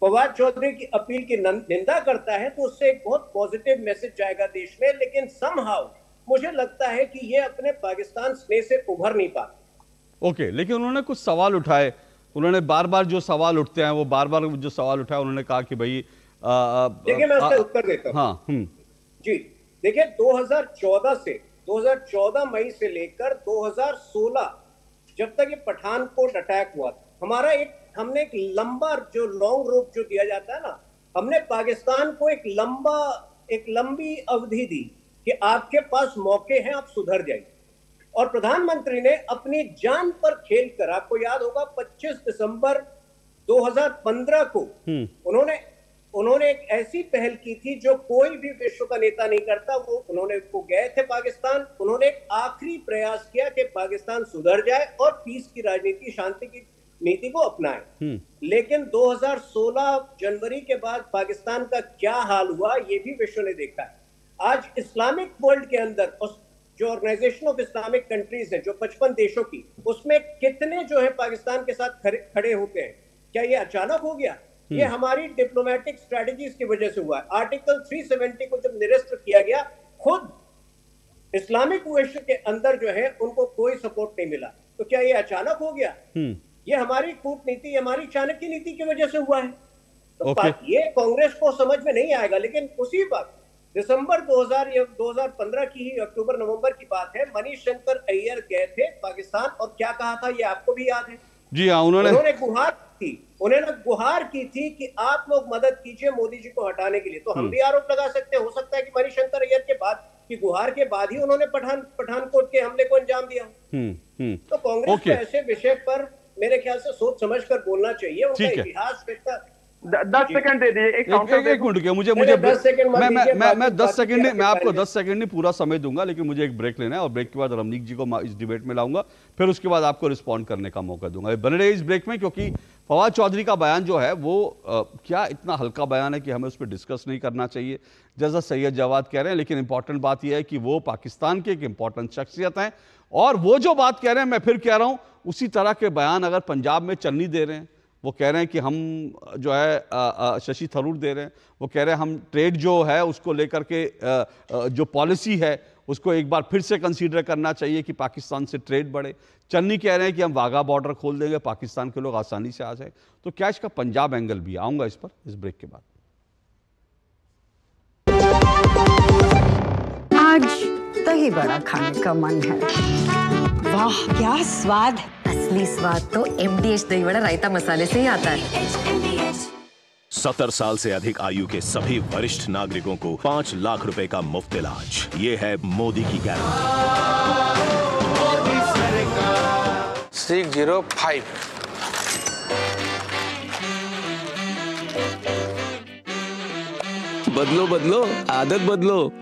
फवाद चौधरी की अपील की निंदा करता है, तो उससे एक बहुत पॉजिटिव मैसेज जाएगा देश में। लेकिन समहाउ मुझे लगता है कि ये अपने पाकिस्तान स्नेह से उभर नहीं पाते। ओके, लेकिन उन्होंने कुछ सवाल उठाए, उन्होंने बार बार जो सवाल उठते हैं वो बार बार जो सवाल उठाए, उन्होंने कहा कि भाई देखिए मैं उसका उत्तर देता हूं। हाँ, जी देखिए 2014 मई से लेकर 2016 जब तक ये पठानकोट अटैक हुआ था, हमने एक लंबा जो लॉन्ग रूट जो दिया जाता है ना, हमने पाकिस्तान को एक लंबी अवधि दी कि आपके पास मौके हैं, आप सुधर जाइए। और प्रधानमंत्री ने अपनी जान पर खेलकर, आपको याद होगा 25 दिसंबर 2015 को उन्होंने एक ऐसी पहल की थी जो कोई भी विश्व का नेता नहीं करता। वो गए थे पाकिस्तान, उन्होंने एक आखिरी प्रयास किया कि पाकिस्तान सुधर जाए और पीस की राजनीति, शांति की नीति को अपनाए। लेकिन 2016 जनवरी के बाद पाकिस्तान का क्या हाल हुआ ये भी विश्व ने देखा है। आज इस्लामिक वर्ल्ड के अंदर जो ऑर्गेनाइजेशन ऑफ इस्लामिक कंट्रीज है, जो 55 देशों की, उसमें कितने जो है पाकिस्तान के साथ खड़े होते हैं। क्या ये अचानक हो गया? ये हमारी डिप्लोमेटिक स्ट्रेटजीज की वजह से हुआ है। आर्टिकल 370 को जब निरस्त किया गया, खुद इस्लामिक विश्व के अंदर जो है उनको कोई सपोर्ट नहीं मिला। तो क्या ये अचानक हो गया? ये हमारी कूटनीति, हमारी चाणक्य नीति की वजह से हुआ है। तो ये कांग्रेस को समझ में नहीं आएगा। लेकिन उसी वक्त दिसंबर 2015 की ही अक्टूबर नवंबर की बात है, मनीष शंकर अय्यर गए थे पाकिस्तान और क्या कहा था ये आपको भी याद है? जी हाँ, उन्होंने गुहार की थी कि आप लोग मदद कीजिए मोदी जी को हटाने के लिए। तो हम भी आरोप लगा सकते हैं, हो सकता है कि मनीष शंकर अय्यर के बाद की गुहार के बाद ही उन्होंने पठानकोट के हमले को अंजाम दिया। तो कांग्रेस को ऐसे विषय पर मेरे ख्याल से सोच समझ कर बोलना चाहिए। उनका इतिहास 10 सेकंड दे दीजिए, एक मिनट के मुझे मैं 10 सेकंड मैं आपको 10 सेकंड नहीं पूरा समय दूंगा, लेकिन मुझे एक ब्रेक लेना है और ब्रेक के बाद रमनीक जी को इस डिबेट में लाऊंगा, फिर उसके बाद आपको रिस्पॉन्ड करने का मौका दूंगा। बने रहिए इस ब्रेक में, क्योंकि फवाद चौधरी का बयान जो है वो क्या इतना हल्का बयान है कि हमें उस पर डिस्कस नहीं करना चाहिए, जैसा सैयद जवाद कह रहे हैं। लेकिन इंपॉर्टेंट बात यह है कि वो पाकिस्तान के एक इंपॉर्टेंट शख्सियत हैं, और वो जो बात कह रहे हैं, मैं फिर कह रहा हूं, उसी तरह के बयान अगर पंजाब में चन्नी दे रहे हैं, वो कह रहे हैं कि हम जो है शशि थरूर दे रहे हैं, वो कह रहे हैं हम ट्रेड जो है उसको लेकर के जो पॉलिसी है उसको एक बार फिर से कंसीडर करना चाहिए कि पाकिस्तान से ट्रेड बढ़े। चन्नी कह रहे हैं कि हम वाघा बॉर्डर खोल देंगे, पाकिस्तान के लोग आसानी से आ जाए। तो क्या इसका पंजाब एंगल भी? आऊंगा इस पर इस ब्रेक के बाद। आज दही बड़ा खाने का मन है। वाह क्या स्वाद! असली स्वाद तो MDH दही बड़ा रायता मसाले से ही आता है। 70 साल से अधिक आयु के सभी वरिष्ठ नागरिकों को 5 लाख रुपए का मुफ्त इलाज। ये है मोदी की गारंटी। 605 बदलो बदलो आदत बदलो।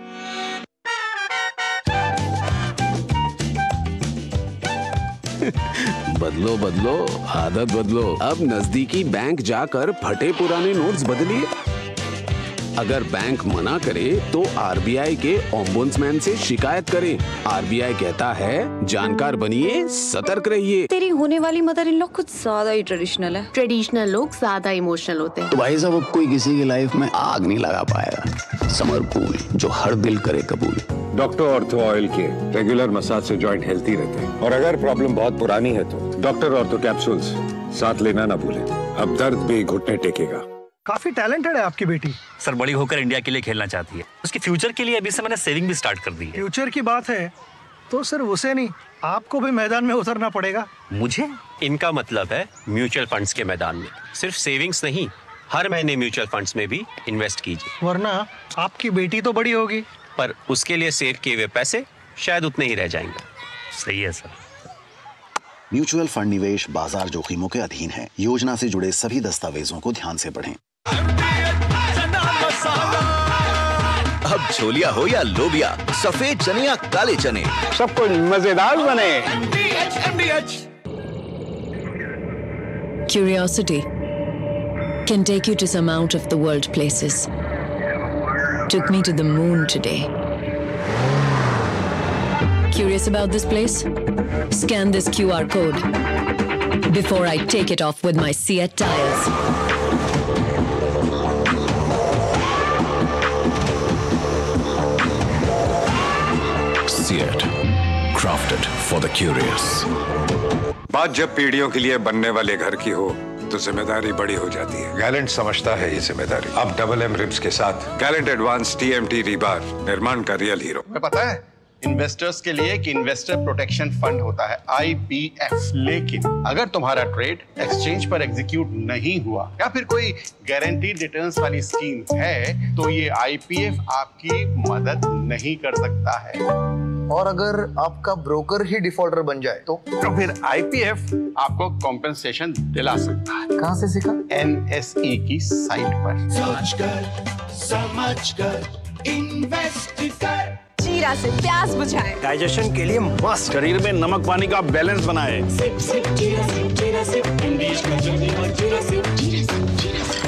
बदलो बदलो आदत बदलो। अब नजदीकी बैंक जाकर फटे पुराने नोट्स बदलिए। अगर बैंक मना करे तो RBI के ओम्बुड्समैन से शिकायत करें। RBI कहता है जानकार बनिए, सतर्क रहिए। तेरी होने वाली मदर इन लॉ कुछ ज्यादा ही ट्रेडिशनल है। ट्रेडिशनल लोग ज्यादा इमोशनल होते हैं। तो भाई साहब अब कोई किसी की लाइफ में आग नहीं लगा पाएगा। समर कूल जो हर दिल करे कबूल। डॉक्टर ऑर्थो ऑयल के रेगुलर मसाज से जॉइंट हेल्थी रहते हैं, और अगर प्रॉब्लम बहुत पुरानी है तो डॉक्टर ऑर्थो कैप्सूल्स साथ लेना ना भूलें। अब दर्द भी घुटने टेकेगा। काफी टैलेंटेड है आपकी बेटी। सर बड़ी होकर इंडिया के लिए खेलना चाहती है। उसके फ्यूचर के लिए अभी से मैंने सेविंग भी स्टार्ट कर दी है। फ्यूचर की बात है तो सिर्फ उसे नहीं, आपको भी मैदान में उतरना पड़ेगा। मुझे? इनका मतलब है म्यूचुअल फंड्स के मैदान में। सिर्फ सेविंग्स नहीं, हर महीने म्यूचुअल फंड्स में भी इन्वेस्ट कीजिए। वरना आपकी बेटी तो बड़ी होगी, पर उसके लिए सेव किए हुए पैसे शायद उतने ही रह जाएंगे। सही है सर। म्यूचुअल फंड निवेश बाजार जोखिमों के अधीन है। योजना से जुड़े सभी दस्तावेजों को ध्यान से पढ़ें। अब छोलिया हो या लोबिया, सफेद चने या काले चने, सब कुछ मजेदार बने। Curiosity can take you to some out of the world places. Took me to the moon today. Curious about this place? Scan this QR code before I take it off with my Seat tires. Seat, crafted for the curious. बात जब पीढ़ियों के लिए बनने वाले घर की हो तो जिम्मेदारी बड़ी हो जाती है। गैलेंट समझता है ये जिम्मेदारी। अब डबल M रिब्स के साथ गैलेंट एडवांस TMT रीबार निर्माण का रियल हीरो। तुम्हें पता है इन्वेस्टर्स के लिए एक इन्वेस्टर प्रोटेक्शन फंड होता है IPF। लेकिन अगर तुम्हारा ट्रेड एक्सचेंज पर एग्जीक्यूट नहीं हुआ या फिर कोई गारंटीड रिटर्न्स वाली स्कीम है तो ये IPF आपकी मदद नहीं कर सकता है। और अगर आपका ब्रोकर ही डिफॉल्टर बन जाए तो फिर IPF आपको कॉम्पेंसेशन दिला सकता है। कहाँ से सीखा? NSE की साइट पर। सोच कर समझ कर इन्वेस्ट कर। जीरा से प्यास बुझाए, डाइजेशन के लिए मस्त, शरीर में नमक पानी का बैलेंस बनाए। सिप सिप जीरा सिप जीरा सिप इंग्लिश का जर्नी और जीरा सिप जीरा सिप जीरा सिप।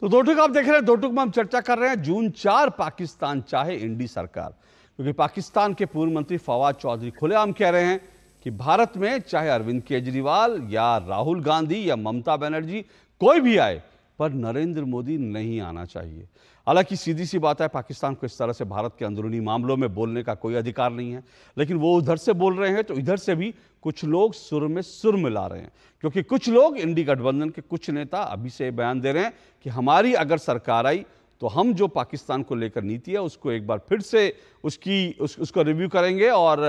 तो दो टुक आप देख रहे हैं, दो टुक में हम चर्चा कर रहे हैं जून 4 पाकिस्तान चाहे इंडी सरकार, क्योंकि पाकिस्तान के पूर्व मंत्री फवाद चौधरी खुलेआम कह रहे हैं कि भारत में चाहे अरविंद केजरीवाल या राहुल गांधी या ममता बनर्जी कोई भी आए, पर नरेंद्र मोदी नहीं आना चाहिए। हालांकि सीधी सी बात है, पाकिस्तान को इस तरह से भारत के अंदरूनी मामलों में बोलने का कोई अधिकार नहीं है, लेकिन वो उधर से बोल रहे हैं तो इधर से भी कुछ लोग सुर में सुर मिला रहे हैं, क्योंकि कुछ लोग इंडी गठबंधन के कुछ नेता अभी से बयान दे रहे हैं कि हमारी अगर सरकार आई तो हम जो पाकिस्तान को लेकर नीति है उसको एक बार फिर से उसको रिव्यू करेंगे और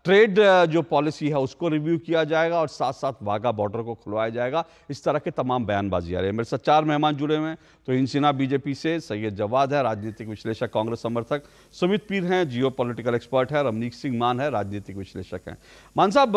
ट्रेड जो पॉलिसी है उसको रिव्यू किया जाएगा और साथ साथ वाघा बॉर्डर को खुलवाया जाएगा। इस तरह के तमाम बयानबाजी आ रही है। मेरे साथ 4 मेहमान जुड़े हुए हैं। तो हिंसिना बीजेपी से, सैयद जवाद है राजनीतिक विश्लेषक कांग्रेस समर्थक, सुमित पीर हैं जियो पॉलिटिकल एक्सपर्ट है, रमनीक सिंह मान है राजनीतिक विश्लेषक हैं। मान साहब,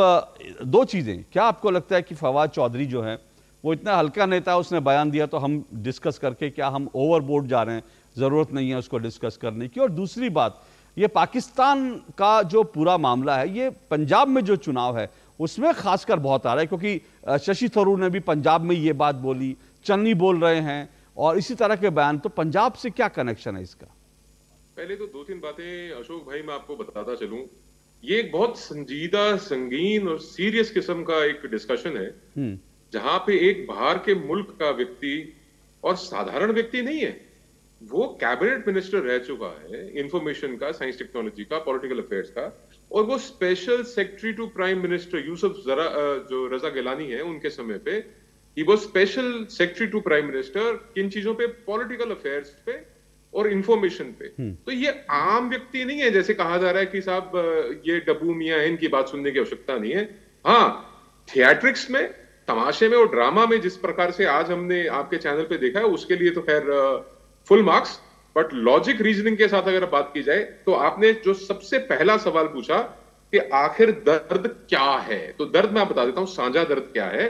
2 चीज़ें, क्या आपको लगता है कि फवाद चौधरी जो है वो इतना हल्का नेता है, उसने बयान दिया तो हम डिस्कस करके क्या हम ओवरबोर्ड जा रहे हैं, ज़रूरत नहीं है उसको डिस्कस करने की? और दूसरी बात, ये पाकिस्तान का जो पूरा मामला है, ये पंजाब में जो चुनाव है उसमें खासकर बहुत आ रहा है, क्योंकि शशि थरूर ने भी पंजाब में ये बात बोली, चन्नी बोल रहे हैं और इसी तरह के बयान। तो पंजाब से क्या कनेक्शन है इसका? पहले तो 2-3 बातें अशोक भाई मैं आपको बताता चलूं। ये एक बहुत संजीदा, संगीन और सीरियस किस्म का एक डिस्कशन है, जहां पे एक बाहर के मुल्क का व्यक्ति, और साधारण व्यक्ति नहीं है, वो कैबिनेट मिनिस्टर रह चुका है इंफॉर्मेशन का, साइंस टेक्नोलॉजी का, पॉलिटिकल अफेयर्स का, और वो special secretary to prime minister Yusuf जो रजा गिलानी है उनके समय पे, वो special secretary to prime minister किन चीजों पे, पॉलिटिकल अफेयर्स पे और इंफॉर्मेशन पे। तो ये आम व्यक्ति नहीं है जैसे कहा जा रहा है कि साहब ये डब्बू मियां है, इनकी बात सुनने की आवश्यकता नहीं है। हाँ, थिएट्रिक्स में, तमाशे में और ड्रामा में जिस प्रकार से आज हमने आपके चैनल पे देखा है उसके लिए तो खैर full marks, but logic reasoning के साथ अगर बात की जाए तो आपने जो सबसे पहला सवाल पूछा कि आखिर दर्द क्या है, तो दर्द मैं बता देता हूं, साझा दर्द क्या है।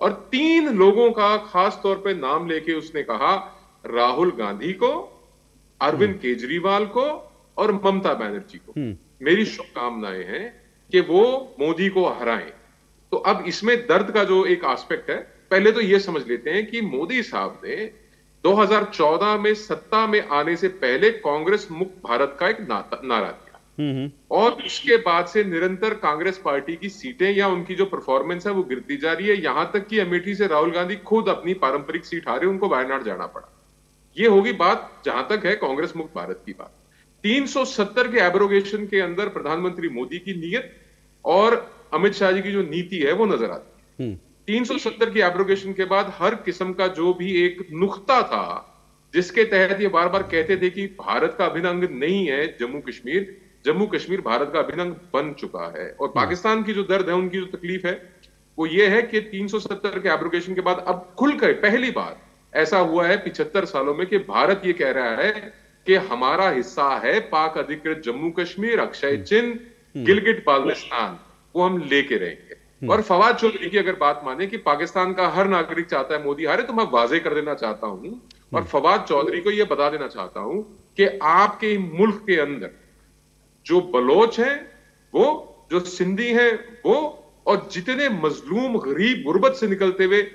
और 3 लोगों का खास तौर पे नाम लेके उसने कहा, राहुल गांधी को, अरविंद केजरीवाल को और ममता बनर्जी को। मेरी शुभकामनाएं हैं कि वो मोदी को हराएं। तो अब इसमें दर्द का जो एक एस्पेक्ट है, पहले तो ये समझ लेते हैं कि मोदी साहब ने 2014 में सत्ता में आने से पहले कांग्रेस मुक्त भारत का एक नारा दिया, और उसके बाद से निरंतर कांग्रेस पार्टी की सीटें या उनकी जो परफॉर्मेंस है वो गिरती जा रही है, यहां तक कि अमेठी से राहुल गांधी खुद अपनी पारंपरिक सीट हारे, उनको वायनाड जाना पड़ा। ये होगी बात जहां तक है कांग्रेस मुक्त भारत की बात। 370 के एब्रोगेशन के अंदर प्रधानमंत्री मोदी की नीयत और अमित शाह जी की जो नीति है वो नजर आती है। 370 की एब्रोगेशन के बाद हर किस्म का जो भी एक नुक्ता था जिसके तहत ये बार बार कहते थे कि भारत का अभिन्न अंग नहीं है जम्मू कश्मीर भारत का अभिन्न अंग बन चुका है। और पाकिस्तान की जो दर्द है, उनकी जो तकलीफ है वो ये है कि 370 के एब्रोगेशन के बाद अब खुलकर पहली बार ऐसा हुआ है 75 सालों में कि भारत ये कह रहा है कि हमारा हिस्सा है पाक अधिकृत जम्मू कश्मीर, अक्षय चिन्ह, गिलगिट बाल्टिस्तान, वो हम लेके रहेंगे। और फवाद चौधरी की अगर बात माने कि पाकिस्तान का हर नागरिक चाहता है मोदी हारे, तो मैं वाजे कर देना चाहता हूं और फवाद चौधरी को यह बता देना चाहता हूं कि आपके मुल्क के अंदर जो बलोच हैं वो, जो सिंधी हैं वो, और जितने मजलूम गरीब गुर्बत से निकलते हुए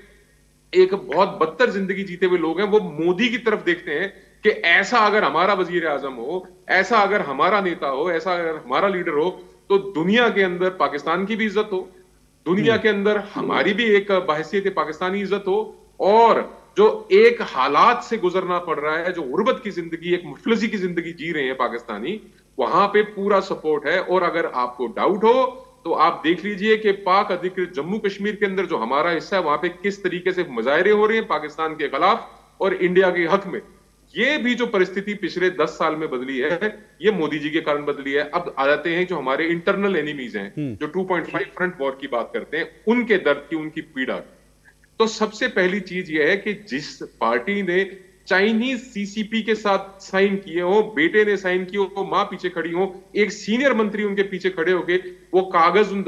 एक बहुत बदतर जिंदगी जीते हुए लोग हैं, वो मोदी की तरफ देखते हैं कि ऐसा अगर हमारा वजीर आजम हो, ऐसा अगर हमारा नेता हो, ऐसा अगर हमारा लीडर हो, तो दुनिया के अंदर पाकिस्तान की भी इज्जत हो, दुनिया के अंदर हमारी भी एक बहसियत पाकिस्तानी इज्जत हो, और जो एक हालात से गुजरना पड़ रहा है, जो गुर्बत की जिंदगी, एक मुफलसी की जिंदगी जी रहे हैं पाकिस्तानी, वहां पे पूरा सपोर्ट है। और अगर आपको डाउट हो तो आप देख लीजिए कि पाक अधिकृत जम्मू कश्मीर के अंदर जो हमारा हिस्सा है वहां पे किस तरीके से मुजाहरे हो रहे हैं पाकिस्तान के खिलाफ और इंडिया के हक में। ये भी जो परिस्थिति पिछले 10 साल में बदली है, ये मोदी जी के कारण बदली है। अब आ जाते हैं जो हमारे इंटरनल एनिमीज हैं, जो 2.5 फ्रंट वॉर की बात करते हैं, उनके दर्द की, उनकी पीड़ा। तो सबसे पहली चीज यह है कि जिस पार्टी ने चाइनीज सीसीपी के साथ साइन किए हो, बेटे ने साइन किए हो, मां पीछे खड़ी हो, एक सीनियर मंत्री उनके पीछे खड़े होके वो कागज उन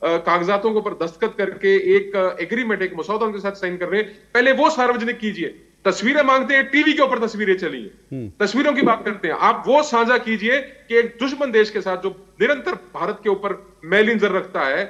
कागजातों के ऊपर दस्तखत करके एक एग्रीमेंट, एक मसौदा उनके साथ साइन कर रहे हैं, पहले वो सार्वजनिक कीजिए। तस्वीरें मांगते हैं, टीवी के ऊपर तस्वीरें चली हैं, तस्वीरों की बात करते हैं, आप वो साझा कीजिए कि एक दुश्मन देश के साथ जो निरंतर भारत के ऊपर मैली नजर रखता है,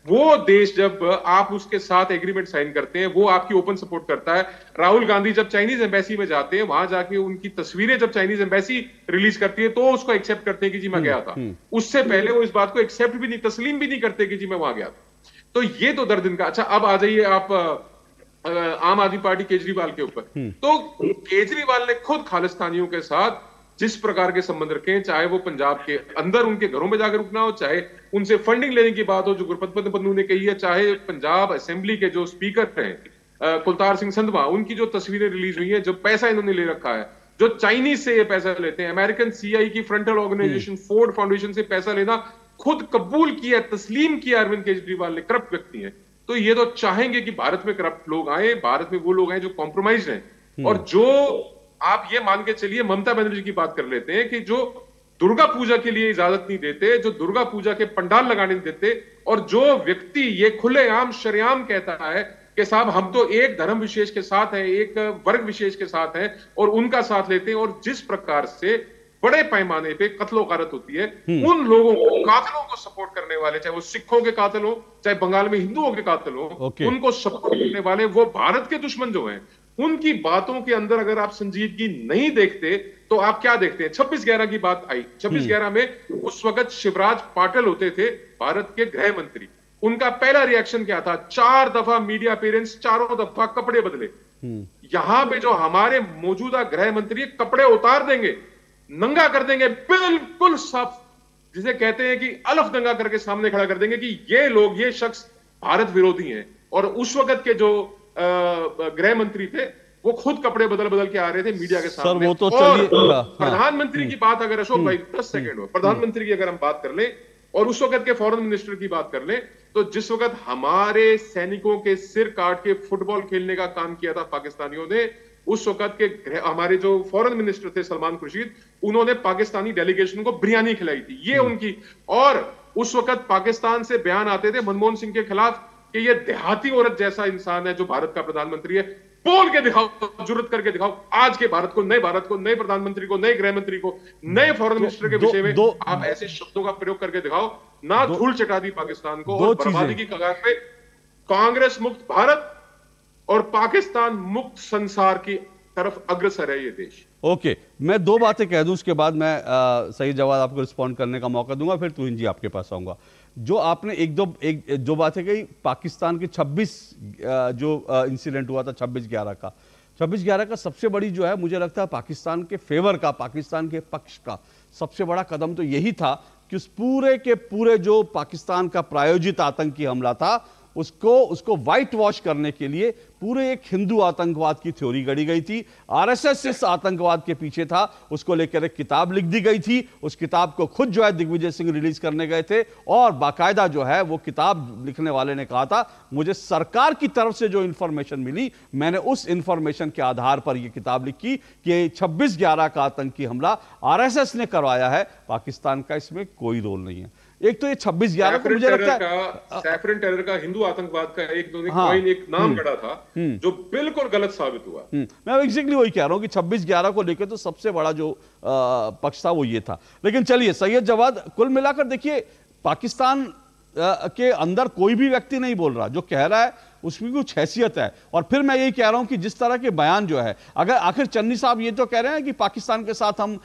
वो देश जब आप उसके साथ एग्रीमेंट साइन करते हैं, वो आपकी ओपन सपोर्ट करता है। राहुल गांधी जब चाइनीज एम्बेसी में जाते हैं, वहां जाके उनकी तस्वीरें जब चाइनीज एम्बेसी रिलीज करती है, तो उसको एक्सेप्ट करते हैं कि जी मैं गया था। उससे पहले वो इस बात को एक्सेप्ट भी नहीं, तस्लीम भी नहीं करते कि जी मैं वहां गया था। तो ये तो दर्द इनका। अच्छा, अब आ जाइए आप आम आदमी पार्टी केजरीवाल के ऊपर। तो केजरीवाल ने खुद खालिस्तानियों के साथ जिस प्रकार के संबंध रखे हैं, चाहे वो पंजाब के अंदर उनके घरों में जाकर रुकना हो, चाहे उनसे फंडिंग लेने की बात हो जो गुरपत बंधु ने कही है, चाहे पंजाब असेंबली के जो स्पीकर हैं कुलतार सिंह संधवा, उनकी जो तस्वीरें रिलीज हुई है, जो पैसा इन्होंने ले रखा है, जो चाइनीज से ये पैसा लेते हैं, अमेरिकन सीआई की फ्रंटल ऑर्गेनाइजेशन फोर्ड फाउंडेशन से पैसा लेना खुद कबूल किया, तस्लीम किया अरविंद केजरीवाल ने। करप्ट व्यक्ति है, तो ये तो चाहेंगे कि भारत में करप्ट लोग आए, भारत में वो लोग आए जो कॉम्प्रोमाइज हैं। और जो आप ये मान के चलिए, ममता बनर्जी की बात कर लेते हैं कि जो दुर्गा पूजा के लिए इजाजत नहीं देते, जो दुर्गा पूजा के पंडाल लगाने नहीं देते, और जो व्यक्ति ये खुलेआम शरेआम कहता है कि साहब हम तो एक धर्म विशेष के साथ हैं, एक वर्ग विशेष के साथ हैं और उनका साथ लेते हैं, और जिस प्रकार से बड़े पैमाने पे कत्लो गारत होती है, उन लोगों को, कातिलों को सपोर्ट करने वाले, चाहे वो सिखों के कातिल हो, चाहे बंगाल में हिंदुओं के कातिल हो, उनको सपोर्ट करने वाले वो भारत के दुश्मन जो हैं, उनकी बातों के अंदर अगर आप संजीदगी नहीं देखते तो आप क्या देखते हैं? 26/11 की बात आई। 26/11 में उस वक्त शिवराज पाटिल होते थे भारत के गृह मंत्री। उनका पहला रिएक्शन क्या था? 4 दफा मीडिया अपीयरेंस, 4 दफा कपड़े बदले। यहां पे जो हमारे मौजूदा गृह मंत्री कपड़े उतार देंगे, नंगा कर देंगे, बिल्कुल साफ, जिसे कहते हैं कि अलफ दंगा करके सामने खड़ा कर देंगे कि ये लोग, ये शख्स भारत विरोधी हैं। और उस वक्त के जो गृह मंत्री थे वो खुद कपड़े बदल बदल के आ रहे थे मीडिया के सामने। वो तो प्रधानमंत्री की बात अगर अशोक भाई 10 सेकंड हो, प्रधानमंत्री की अगर हम बात कर लें और उस वक्त के फॉरेन मिनिस्टर की बात कर लें, तो जिस वक्त हमारे सैनिकों के सिर काट के फुटबॉल खेलने का काम किया था पाकिस्तानियों ने, उस वक्त के हमारे जो फॉरेन मिनिस्टर थे सलमान खुर्शीद, उन्होंने पाकिस्तानी डेलीगेशन को बिरयानी खिलाई थी, ये उनकी। और उस वक्त पाकिस्तान से बयान आते थे मनमोहन सिंह के खिलाफ कि ये देहाती औरत जैसा इंसान है जो भारत का प्रधानमंत्री है। बोल के दिखाओ, जुर्रत करके दिखाओ आज के भारत को, नए भारत को, नए प्रधानमंत्री को, नए गृह मंत्री को, नए फॉरेन मिनिस्टर के विषय में आप ऐसे शब्दों का प्रयोग करके दिखाओ ना। धूल चटा दी पाकिस्तान को और बर्बादी की कगार पे कांग्रेस मुक्त भारत और पाकिस्तान मुक्त संसार की तरफ अग्रसर है ये देश। ओके, मैं 2 बातें कह दूं, उसके बाद मैं सही जवाब आपको रिस्पॉन्ड करने का मौका दूंगा, फिर तुहिन जी आपके पास आऊंगा। जो आपने एक दो बातें कही, पाकिस्तान के 26 जो इंसिडेंट हुआ था 26/11 का, 26/11 का सबसे बड़ी जो है, मुझे लगता है पाकिस्तान के फेवर का, पाकिस्तान के पक्ष का सबसे बड़ा कदम तो यही था कि उस पूरे के पूरे जो पाकिस्तान का प्रायोजित आतंकी हमला था उसको व्हाइट वॉश करने के लिए पूरे एक हिंदू आतंकवाद की थ्योरी गढ़ी गई थी। आरएसएस इस आतंकवाद के पीछे था, उसको लेकर एक किताब लिख दी गई थी। उस किताब को खुद जो है दिग्विजय सिंह रिलीज करने गए थे और बाकायदा जो है वो किताब लिखने वाले ने कहा था, मुझे सरकार की तरफ से जो इंफॉर्मेशन मिली, मैंने उस इंफॉर्मेशन के आधार पर यह किताब लिखी कि 26/11 का आतंकी हमला आरएसएस ने करवाया है, पाकिस्तान का इसमें कोई रोल नहीं है। एक तो ये 26/11 को मुझे लगता है सैफरन टेरर का, हिंदू आतंकवाद का एक नाम गढ़ा था जो बिल्कुल गलत साबित हुआ। मैं एग्जैक्टली वही कह रहा हूं कि 26/11 को लेकर तो सबसे बड़ा जो पक्ष था वो ये था। लेकिन चलिए, सैयद जवाद, कुल मिलाकर देखिए पाकिस्तान के अंदर कोई भी व्यक्ति नहीं बोल रहा, जो कह रहा है उसकी कुछ हैसियत है। और फिर मैं यही कह रहा हूं कि जिस तरह के बयान जो है, अगर आखिर चन्नी साहब ये तो कह रहे हैं कि पाकिस्तान के साथ हम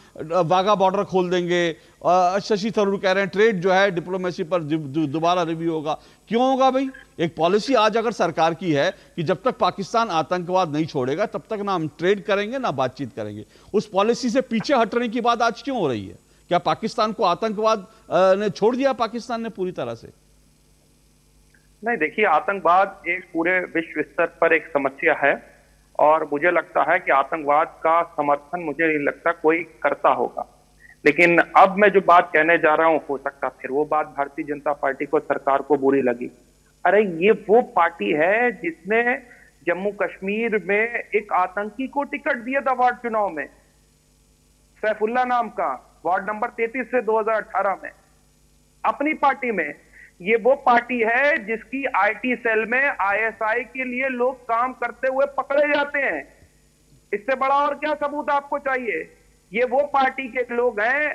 वाघा बॉर्डर खोल देंगे, शशि थरूर कह रहे हैं ट्रेड जो है डिप्लोमेसी पर दोबारा रिव्यू होगा, क्यों होगा भाई? एक पॉलिसी आज अगर सरकार की है कि जब तक पाकिस्तान आतंकवाद नहीं छोड़ेगा तब तक ना हम ट्रेड करेंगे ना बातचीत करेंगे, उस पॉलिसी से पीछे हटने की बात आज क्यों हो रही है? क्या पाकिस्तान को आतंकवाद ने छोड़ दिया पाकिस्तान ने पूरी तरह से? नहीं, देखिए, आतंकवाद एक पूरे विश्व स्तर पर एक समस्या है और मुझे लगता है कि आतंकवाद का समर्थन मुझे नहीं लगता कोई करता होगा। लेकिन अब मैं जो बात कहने जा रहा हूं, हो सकता फिर वो बात भारतीय जनता पार्टी को, सरकार को बुरी लगी। अरे ये वो पार्टी है जिसने जम्मू कश्मीर में एक आतंकी को टिकट दिया था वार्ड चुनाव में, सैफुल्ला नाम का, वार्ड नंबर 33 से 2018 में, अपनी पार्टी में। ये वो पार्टी है जिसकी आईटी सेल में आईएसआई के लिए लोग काम करते हुए पकड़े जाते हैं। इससे बड़ा और क्या सबूत आपको चाहिए? ये वो पार्टी के लोग हैं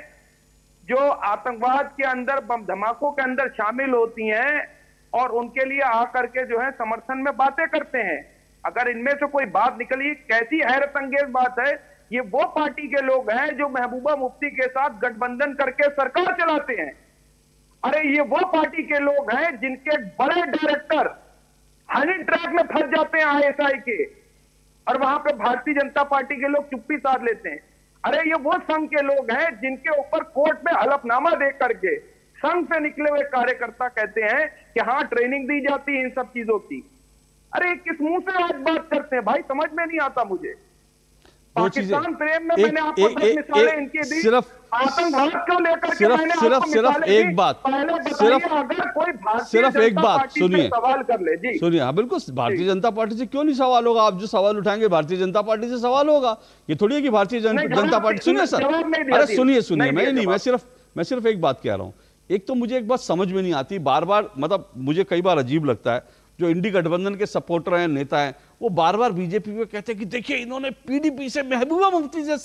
जो आतंकवाद के अंदर, बम धमाकों के अंदर शामिल होती हैं और उनके लिए आकर के जो है समर्थन में बातें करते हैं। अगर इनमें से कोई बात निकली, कैसी हैरत अंगेज बात है, ये वो पार्टी के लोग हैं जो महबूबा मुफ्ती के साथ गठबंधन करके सरकार चलाते हैं। अरे ये वो पार्टी के लोग हैं जिनके बड़े डायरेक्टर हनी ट्रैप में फंस जाते हैं आईएसआई के, और वहां पे भारतीय जनता पार्टी के लोग चुप्पी साध लेते हैं। अरे ये वो संघ के लोग हैं जिनके ऊपर कोर्ट में हलफनामा दे करके संघ से निकले हुए कार्यकर्ता कहते हैं कि हाँ ट्रेनिंग दी जाती है इन सब चीजों की। अरे किस मुंह से आज बात करते हैं भाई, समझ में नहीं आता मुझे। पाकिस्तान प्रेम में मैंने आपको मिसालें इनकी दी, सिर्फ आतंकवाद को लेकर के मैंने आपको सिर्फ एक बात, अगर कोई सिर्फ एक बात सुनिए, सवाल कर ले जी, सुनिए। हाँ बिल्कुल, भारतीय जनता पार्टी से क्यों नहीं सवाल होगा? आप जो सवाल उठाएंगे भारतीय जनता पार्टी से सवाल होगा। ये थोड़ी है कि भारतीय जनता पार्टी, सुनिए सर, अरे सुनिए, मैं सिर्फ एक बात कह रहा हूं। एक तो मुझे एक बात समझ में नहीं आती, बार बार, मतलब मुझे कई बार अजीब लगता है, जो इंडी गठबंधन के सपोर्टर हैं, नेता हैं, वो बार बार बीजेपी पे कहते हैं कि देखिए इन्होंने पीडीपी से महबूबा मुफ्ती से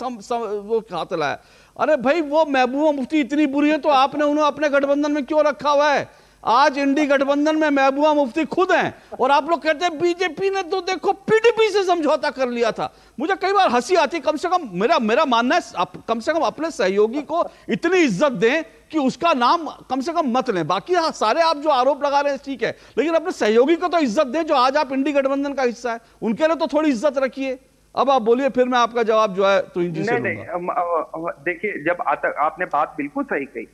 वो हाथ लाया। अरे भाई वो महबूबा मुफ्ती इतनी बुरी है तो आपने उन्हें अपने गठबंधन में क्यों रखा हुआ है? आज इंडी गठबंधन में महबूबा मुफ्ती खुद हैं और आप लोग कहते हैं बीजेपी ने तो देखो पीडीपी से समझौता कर लिया था। मुझे कई बार हंसी आती, कम से कम मेरा मानना है कम से कम अपने सहयोगी को इतनी इज्जत दें कि उसका नाम कम से कम मत लें। बाकी सारे आप जो आरोप लगा रहे हैं ठीक है, लेकिन अपने सहयोगी को तो इज्जत दें जो आज आप इंडी गठबंधन का हिस्सा है, उनके लिए तो थोड़ी इज्जत रखिए। अब आप बोलिए, फिर मैं आपका जवाब जो है तो इंजी से दूंगा। देखिए, जब आपने बात बिल्कुल सही कही,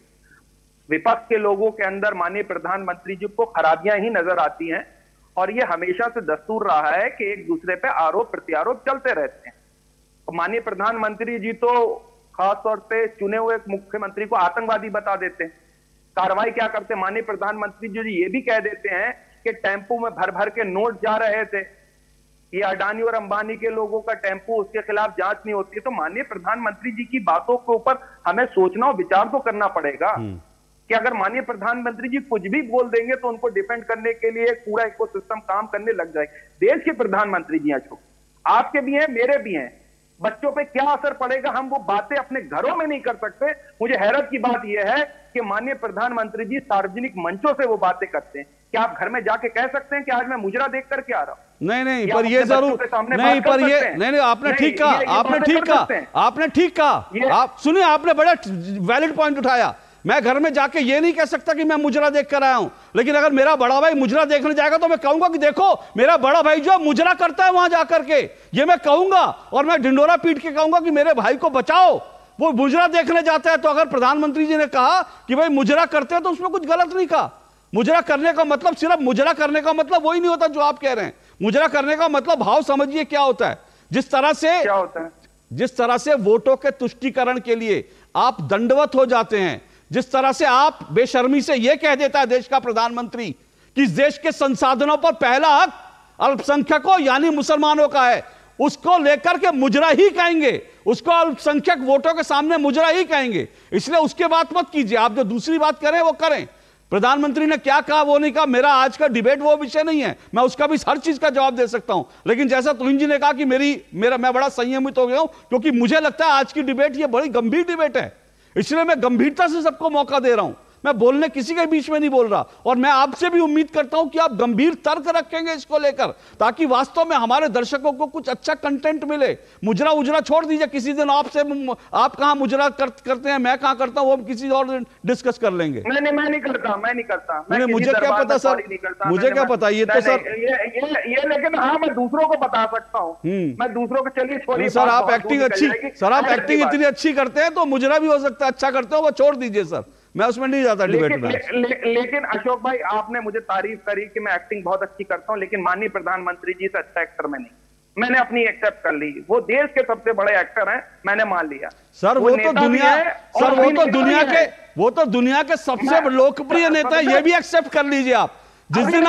विपक्ष के लोगों के अंदर माननीय प्रधानमंत्री जी को खराबियां ही नजर आती हैं और ये हमेशा से दस्तूर रहा है कि एक दूसरे पे आरोप प्रत्यारोप चलते रहते हैं। माननीय प्रधानमंत्री जी तो खास तौर पे चुने हुए मुख्यमंत्री को आतंकवादी बता देते हैं। कार्रवाई क्या करते हैं? माननीय प्रधानमंत्री जी ये भी कह देते हैं कि टेम्पो में भर भर के नोट जा रहे थे, ये अडानी और अंबानी के लोगों का टेम्पो, उसके खिलाफ जांच नहीं होती। तो माननीय प्रधानमंत्री जी की बातों के ऊपर हमें सोचना और विचार तो करना पड़ेगा कि अगर माननीय प्रधानमंत्री जी कुछ भी बोल देंगे तो उनको डिफेंड करने के लिए पूरा इकोसिस्टम काम करने लग जाए। देश के प्रधानमंत्री जी अशोक, आपके भी हैं, मेरे भी हैं, बच्चों पे क्या असर पड़ेगा हम वो बातें अपने घरों में नहीं कर सकते। मुझे हैरत की बात यह है कि माननीय प्रधानमंत्री जी सार्वजनिक मंचों से वो बातें करते हैं। क्या आप घर में जाके कह सकते हैं कि आज मैं मुजरा देख करके आ रहा हूं? नहीं, पर ये जरूर नहीं, पर ये नहीं, आपने ठीक कहा, आपने ठीक कहा। आप सुनिए, आपने बड़ा वैलिड पॉइंट उठाया। मैं घर में जाके ये नहीं कह सकता कि मैं मुजरा देख कर आया हूं, लेकिन अगर मेरा बड़ा भाई मुजरा देखने जाएगा तो मैं कहूंगा कि देखो मेरा बड़ा भाई जो मुजरा करता है वहां जाकर के, ये मैं कहूंगा और मैं ढिंडोरा पीट के कहूंगा कि मेरे भाई को बचाओ, वो मुजरा देखने जाता है। तो अगर प्रधानमंत्री जी ने कहा कि भाई मुजरा करते हैं तो उसमें कुछ गलत नहीं कहा। मुजरा करने का मतलब, सिर्फ मुजरा करने का मतलब वही नहीं होता जो आप कह रहे हैं। मुजरा करने का मतलब भाव समझिए क्या होता है। जिस तरह से वोटों के तुष्टीकरण के लिए आप दंडवत हो जाते हैं, जिस तरह से आप बेशर्मी से यह कह देता है देश का प्रधानमंत्री कि इस देश के संसाधनों पर पहला हक अल्पसंख्यकों यानी मुसलमानों का है, उसको लेकर के मुजरा ही कहेंगे, उसको अल्पसंख्यक वोटों के सामने मुजरा ही कहेंगे। इसलिए उसके बात मत कीजिए, आप जो दूसरी बात करें वो करें। प्रधानमंत्री ने क्या कहा वो नहीं कहा, मेरा आज का डिबेट वो विषय नहीं है, मैं उसका भी हर चीज का जवाब दे सकता हूं। लेकिन जैसा तुहिन जी ने कहा कि मैं बड़ा संयमित हो गया हूं, क्योंकि मुझे लगता है आज की डिबेट ये बड़ी गंभीर डिबेट है, इसलिए मैं गंभीरता से सबको मौका दे रहा हूं। मैं बोलने किसी के बीच में नहीं बोल रहा, और मैं आपसे भी उम्मीद करता हूं कि आप गंभीर तर्क रखेंगे इसको लेकर, ताकि वास्तव में हमारे दर्शकों को कुछ अच्छा कंटेंट मिले। मुजरा उजरा छोड़ दीजिए, किसी दिन आप कहां मुजरा करते हैं, मैं कहां करता हूं, वो हम किसी और डिस्कस कर लेंगे। मैं नहीं करता। मुझे क्या पता सर, मुझे क्या पता, ये तो सर ये लेकिन हाँ मैं दूसरों को बता सकता हूँ, मैं दूसरों को, चलिए छोड़िए सर, आप एक्टिंग इतनी अच्छी करते हैं तो मुजरा भी हो सकता है अच्छा करते हो, वो छोड़ दीजिए सर, मैं उसमें नहीं जाता डिबेट में। लेकिन अशोक भाई, आपने मुझे तारीफ करी कि मैं एक्टिंग बहुत अच्छी करता हूं, लेकिन माननीय प्रधानमंत्री जी से अच्छा एक्टर मैं नहीं। मैंने अपनी एक्सेप्ट कर ली, वो देश के सबसे बड़े एक्टर हैं, मैंने मान लिया। सर वो तो दुनिया के सबसे लोकप्रिय नेता है, ये भी एक्सेप्ट कर लीजिए आप। जिस दिन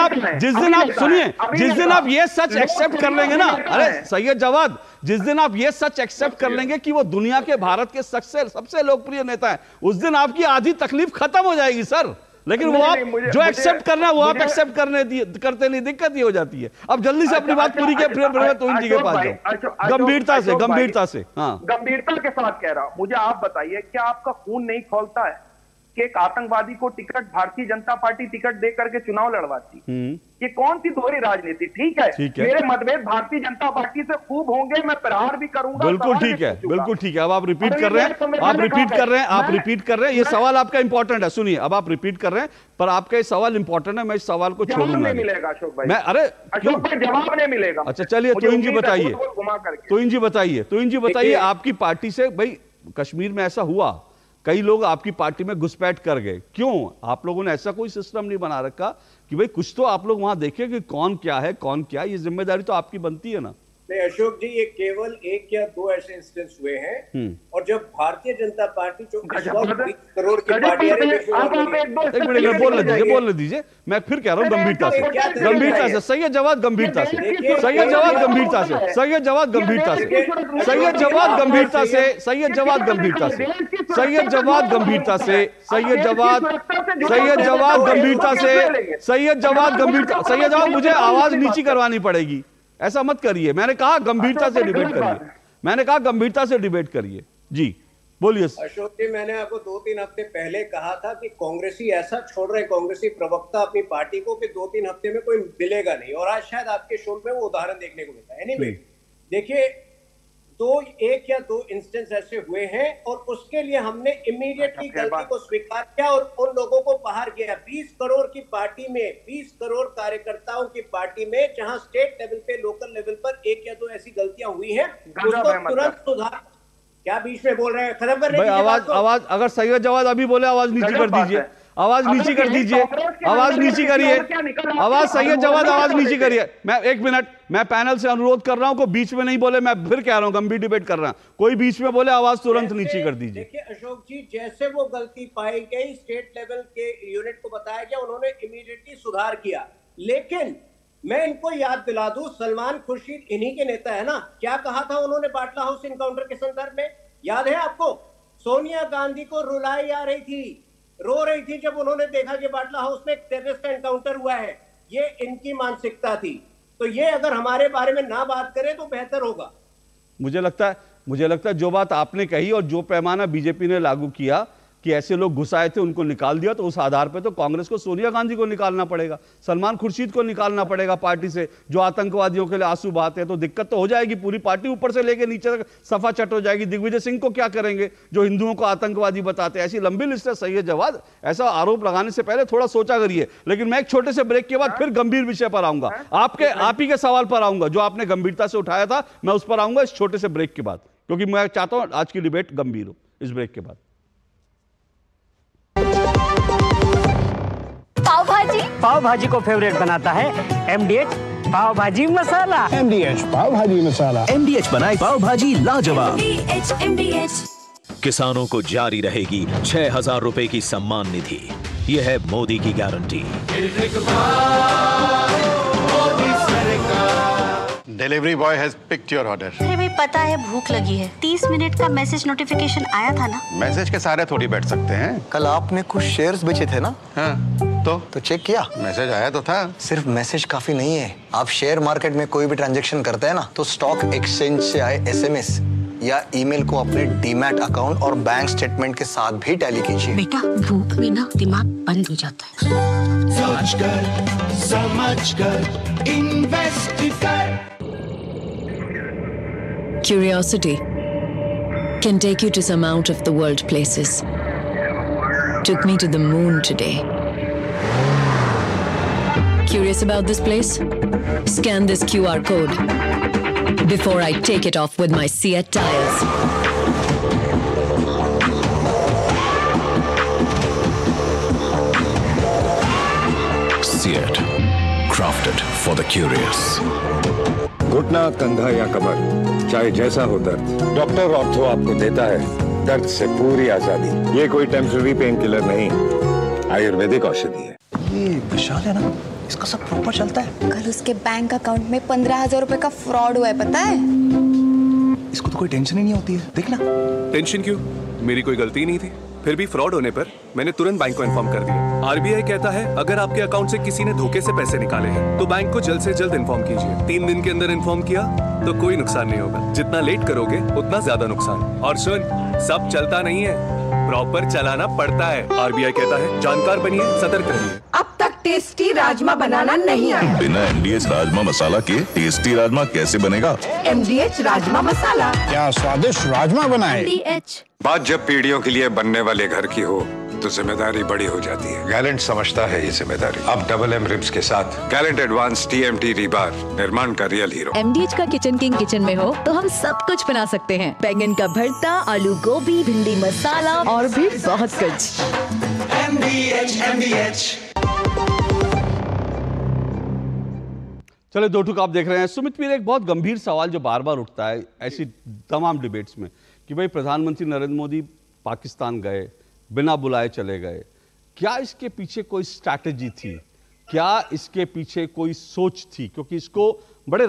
आप ये सच एक्सेप्ट कर लेंगे ना, अरे सैयद जवाद, जिस दिन आप ये सच एक्सेप्ट कर लेंगे कि वो दुनिया के, भारत के सबसे लोकप्रिय नेता है, उस दिन आपकी आधी तकलीफ खत्म हो जाएगी सर। लेकिन वो आप जो एक्सेप्ट करना है वो आप एक्सेप्ट करते नहीं, दिक्कत ही हो जाती है। अब जल्दी से अपनी बात पूरी किया, फिर तुहिन जी के पास जाओ। गंभीरता से, हाँ, गंभीरता के साथ कह रहा हूं। मुझे आप बताइए, क्या आपका खून नहीं खौलता है? कि एक आतंकवादी को ticket Bharatiya Janata party ticket दे करके चुनाव लड़वाती। ये कौन सी दोहरी राजनीति? ठीक है, मेरे मतभेद भारतीय जनता पार्टी से खूब होंगे, मैं प्रहार भी करूंगा। बिल्कुल ठीक है, बिल्कुल ठीक है। अब आप रिपीट कर रहे हैं, आप रिपीट कर रहे हैं, आप रिपीट कर रहे हैं। ये सवाल आपका इंपॉर्टेंट है, सुनिए, अब आप रिपीट कर रहे हैं, पर आपका ये सवाल इंपॉर्टेंट है, मैं इस सवाल को छोड़ूंगा नहीं। मिलेगा अशोक भाई, मैं अरे अशोक भाई जवाब नहीं मिलेगा। अच्छा चलिए, तोइन जी बताइए, तोइन जी बताइए, तोइन जी बताइए, आपकी पार्टी से भाई कश्मीर में ऐसा हुआ, कई लोग आपकी पार्टी में घुसपैठ कर गए, क्यों? आप लोगों ने ऐसा कोई सिस्टम नहीं बना रखा कि भाई कुछ तो आप लोग वहां देखें कि कौन क्या है, कौन क्या, ये जिम्मेदारी तो आपकी बनती है ना। नहीं अशोक जी, ये केवल 1 या 2 ऐसे इंस्टेंस हुए हैं, और जब भारतीय जनता पार्टी जो 20 करोड़ की पार्टी है, एक मिनट बोलने दीजिए, मैं फिर कह रहा हूँ गंभीरता से, गंभीरता से, सही है जवाब गंभीरता से, सही है जवाब गंभीरता से, सही है जवाब गंभीरता से, सही है जवाब गंभीरता से, सही है जवाब गंभीरता से, सही है जवाब गंभीरता से, सही है जवाब, सही है जवाब गंभीरता से, सही है जवाब गंभीरता, सही है जवाब। मुझे आवाज नीची करवानी पड़ेगी, ऐसा मत करिए। मैंने कहा गंभीरता से डिबेट करिए, मैंने कहा गंभीरता से डिबेट करिए। जी बोलिए। अशोक जी, मैंने आपको 2-3 हफ्ते पहले कहा था कि कांग्रेसी ऐसा छोड़ रहे, कांग्रेसी प्रवक्ता अपनी पार्टी को, कि 2-3 हफ्ते में कोई मिलेगा नहीं, और आज शायद आपके शो में वो उदाहरण देखने को मिलता है। एनीवे, देखिए 1 या 2 इंस्टेंस ऐसे हुए हैं, और उसके लिए हमने इमीडिएटली गलती को स्वीकार किया और उन लोगों को बाहर किया। 20 करोड़ की पार्टी में, 20 करोड़ कार्यकर्ताओं की पार्टी में, जहां स्टेट लेवल पे, लोकल लेवल पर 1 या 2 ऐसी गलतियां हुई हैं, उसको तुरंत सुधार। क्या बीच में बोल रहे हैं? खत्म करने की आवाज अगर सही जवाब अभी बोले, आवाज नीची कर दीजिए, आवाज नीची कर दीजिए, आवाज नीची करिए, आवाज सही है जवाब, आवाज नीची करिए। मैं 1 मिनट, मैं पैनल से अनुरोध कर रहा हूं, को बीच में नहीं बोले, मैं फिर कह रहा हूं गंभीर डिबेट कर रहा हूं, कोई बीच में बोले आवाज तुरंत नीची कर दीजिए। देखिए अशोक जी, जैसे वो गलती पाई गई, स्टेट लेवल के यूनिट को बताया गया, उन्होंने इमीडिएटली सुधार किया। लेकिन मैं इनको याद दिला दूं, सलमान खुर्शीद इन्हीं के नेता है ना। क्या कहा था उन्होंने बाटला हाउस इनकाउंटर के संदर्भ में, याद है आपको? सोनिया गांधी को रुलाई आ रही थी, रो रही थी जब उन्होंने देखा कि बाटला हाउस में एक टेररिस्ट का एनकाउंटर हुआ है। ये इनकी मानसिकता थी, तो ये अगर हमारे बारे में ना बात करें तो बेहतर होगा। मुझे लगता है जो बात आपने कही और जो पैमाना बीजेपी ने लागू किया कि ऐसे लोग घुसाए थे, उनको निकाल दिया, तो उस आधार पे तो कांग्रेस को सोनिया गांधी को निकालना पड़ेगा, सलमान खुर्शीद को निकालना पड़ेगा पार्टी से, जो आतंकवादियों के लिए आंसू बहाते हैं। तो दिक्कत तो हो जाएगी, पूरी पार्टी ऊपर से लेके नीचे तक सफा चट हो जाएगी। दिग्विजय सिंह को क्या करेंगे जो हिंदुओं को आतंकवादी बताते हैं? ऐसी लंबी लिस्ट है। सही है जवाब, ऐसा आरोप लगाने से पहले थोड़ा सोचा करिए। लेकिन मैं एक छोटे से ब्रेक के बाद फिर गंभीर विषय पर आऊंगा, आप ही के सवाल पर आऊंगा, जो आपने गंभीरता से उठाया था, मैं उस पर आऊंगा इस छोटे से ब्रेक के बाद, क्योंकि मैं चाहता हूं आज की डिबेट गंभीर हो। इस ब्रेक के बाद पाव भाजी को फेवरेट बनाता है MDH पाव भाजी मसाला। MDH पाव भाजी मसाला। MDH बनाए पाव भाजी लाजवाब। MDH। किसानों को जारी रहेगी 6,000 रुपए की सम्मान निधि। यह है मोदी की guarantee. Delivery boy has picked your order. अरे भाई पता है भूख लगी है। 30 मिनट का मैसेज नोटिफिकेशन आया था ना। मैसेज के सारे थोड़ी बैठ सकते हैं। कल आपने कुछ शेयर्स बेचे थे ना? हाँ, तो चेक किया? मैसेज आया तो था। सिर्फ मैसेज काफी नहीं है। आप शेयर मार्केट में कोई भी ट्रांजैक्शन करते हैं ना, तो स्टॉक एक्सचेंज से आए SMS या ईमेल को अपने डीमैट अकाउंट और बैंक स्टेटमेंट के साथ भी टैली कीजिए। बेटा भूख में ना दिमाग बंद हो जाता है। समझ कर इन्वेस्ट कर। Curiosity can take you to some out of the world places. Took me to the moon today. Curious about this place? Scan this QR code before I take it off with my Seat tires. Seat, crafted for the curious. घुटना, कंधा या कमर, चाहे जैसा हो दर्द, doctor ortho आपको देता है दर्द से पूरी आजादी। ये कोई टेम्पररी पेन किलर नहीं, आयुर्वेदिक औषधि है। ये विशाल है ना, इसका सब प्रॉपर चलता है। कल उसके बैंक अकाउंट में 15,000 रुपए का फ्रॉड हुआ है, पता है? इसको तो कोई टेंशन ही नहीं होती है, देखना। टेंशन क्यों? मेरी कोई गलती नहीं थी। फिर भी फ्रॉड होने पर मैंने तुरंत बैंक को इन्फॉर्म कर दिया। RBI कहता है अगर आपके अकाउंट से किसी ने धोखे से पैसे निकाले हैं तो बैंक को जल्द से जल्द इन्फॉर्म कीजिए। 3 दिन के अंदर इन्फॉर्म किया तो कोई नुकसान नहीं होगा। जितना लेट करोगे उतना ज्यादा नुकसान। और सुन, सब चलता नहीं है, प्रॉपर चलाना पड़ता है। आरबीआई कहता है जानकार बनिए, सतर्क रहिए। अब तक टेस्टी राजमा बनाना नहीं आया। बिना MDH राजमा मसाला के टेस्टी राजमा कैसे बनेगा? MDH राजमा मसाला। क्या स्वादिष्ट राजमा बनाए। MDH। बात जब पीढ़ियों के लिए बनने वाले घर की हो तो जिम्मेदारी बड़ी हो जाती है। गैलेंट समझता है ये जिम्मेदारी। अब डबल M रिब्स के साथ गैलेंट एडवांस TMT रीबार, निर्माण का रियल हीरो। MDH का किचन किंग किचन में हो तो हम सब कुछ बना सकते हैं। बैंगन का भरता, आलू गोभी, भिंडी मसाला और भी बहुत कुछ। MDH। चलो दो टूक आप देख रहे हैं। सुमित पीर, एक बहुत गंभीर सवाल जो बार बार उठता है ऐसी तमाम डिबेट्स में कि भाई प्रधानमंत्री नरेंद्र मोदी पाकिस्तान गए, बिना बुलाए चले गए, क्या इसके पीछे कोई स्ट्रैटेजी थी? क्या इसके पीछे कोई सोच थी? क्योंकि इसको बड़े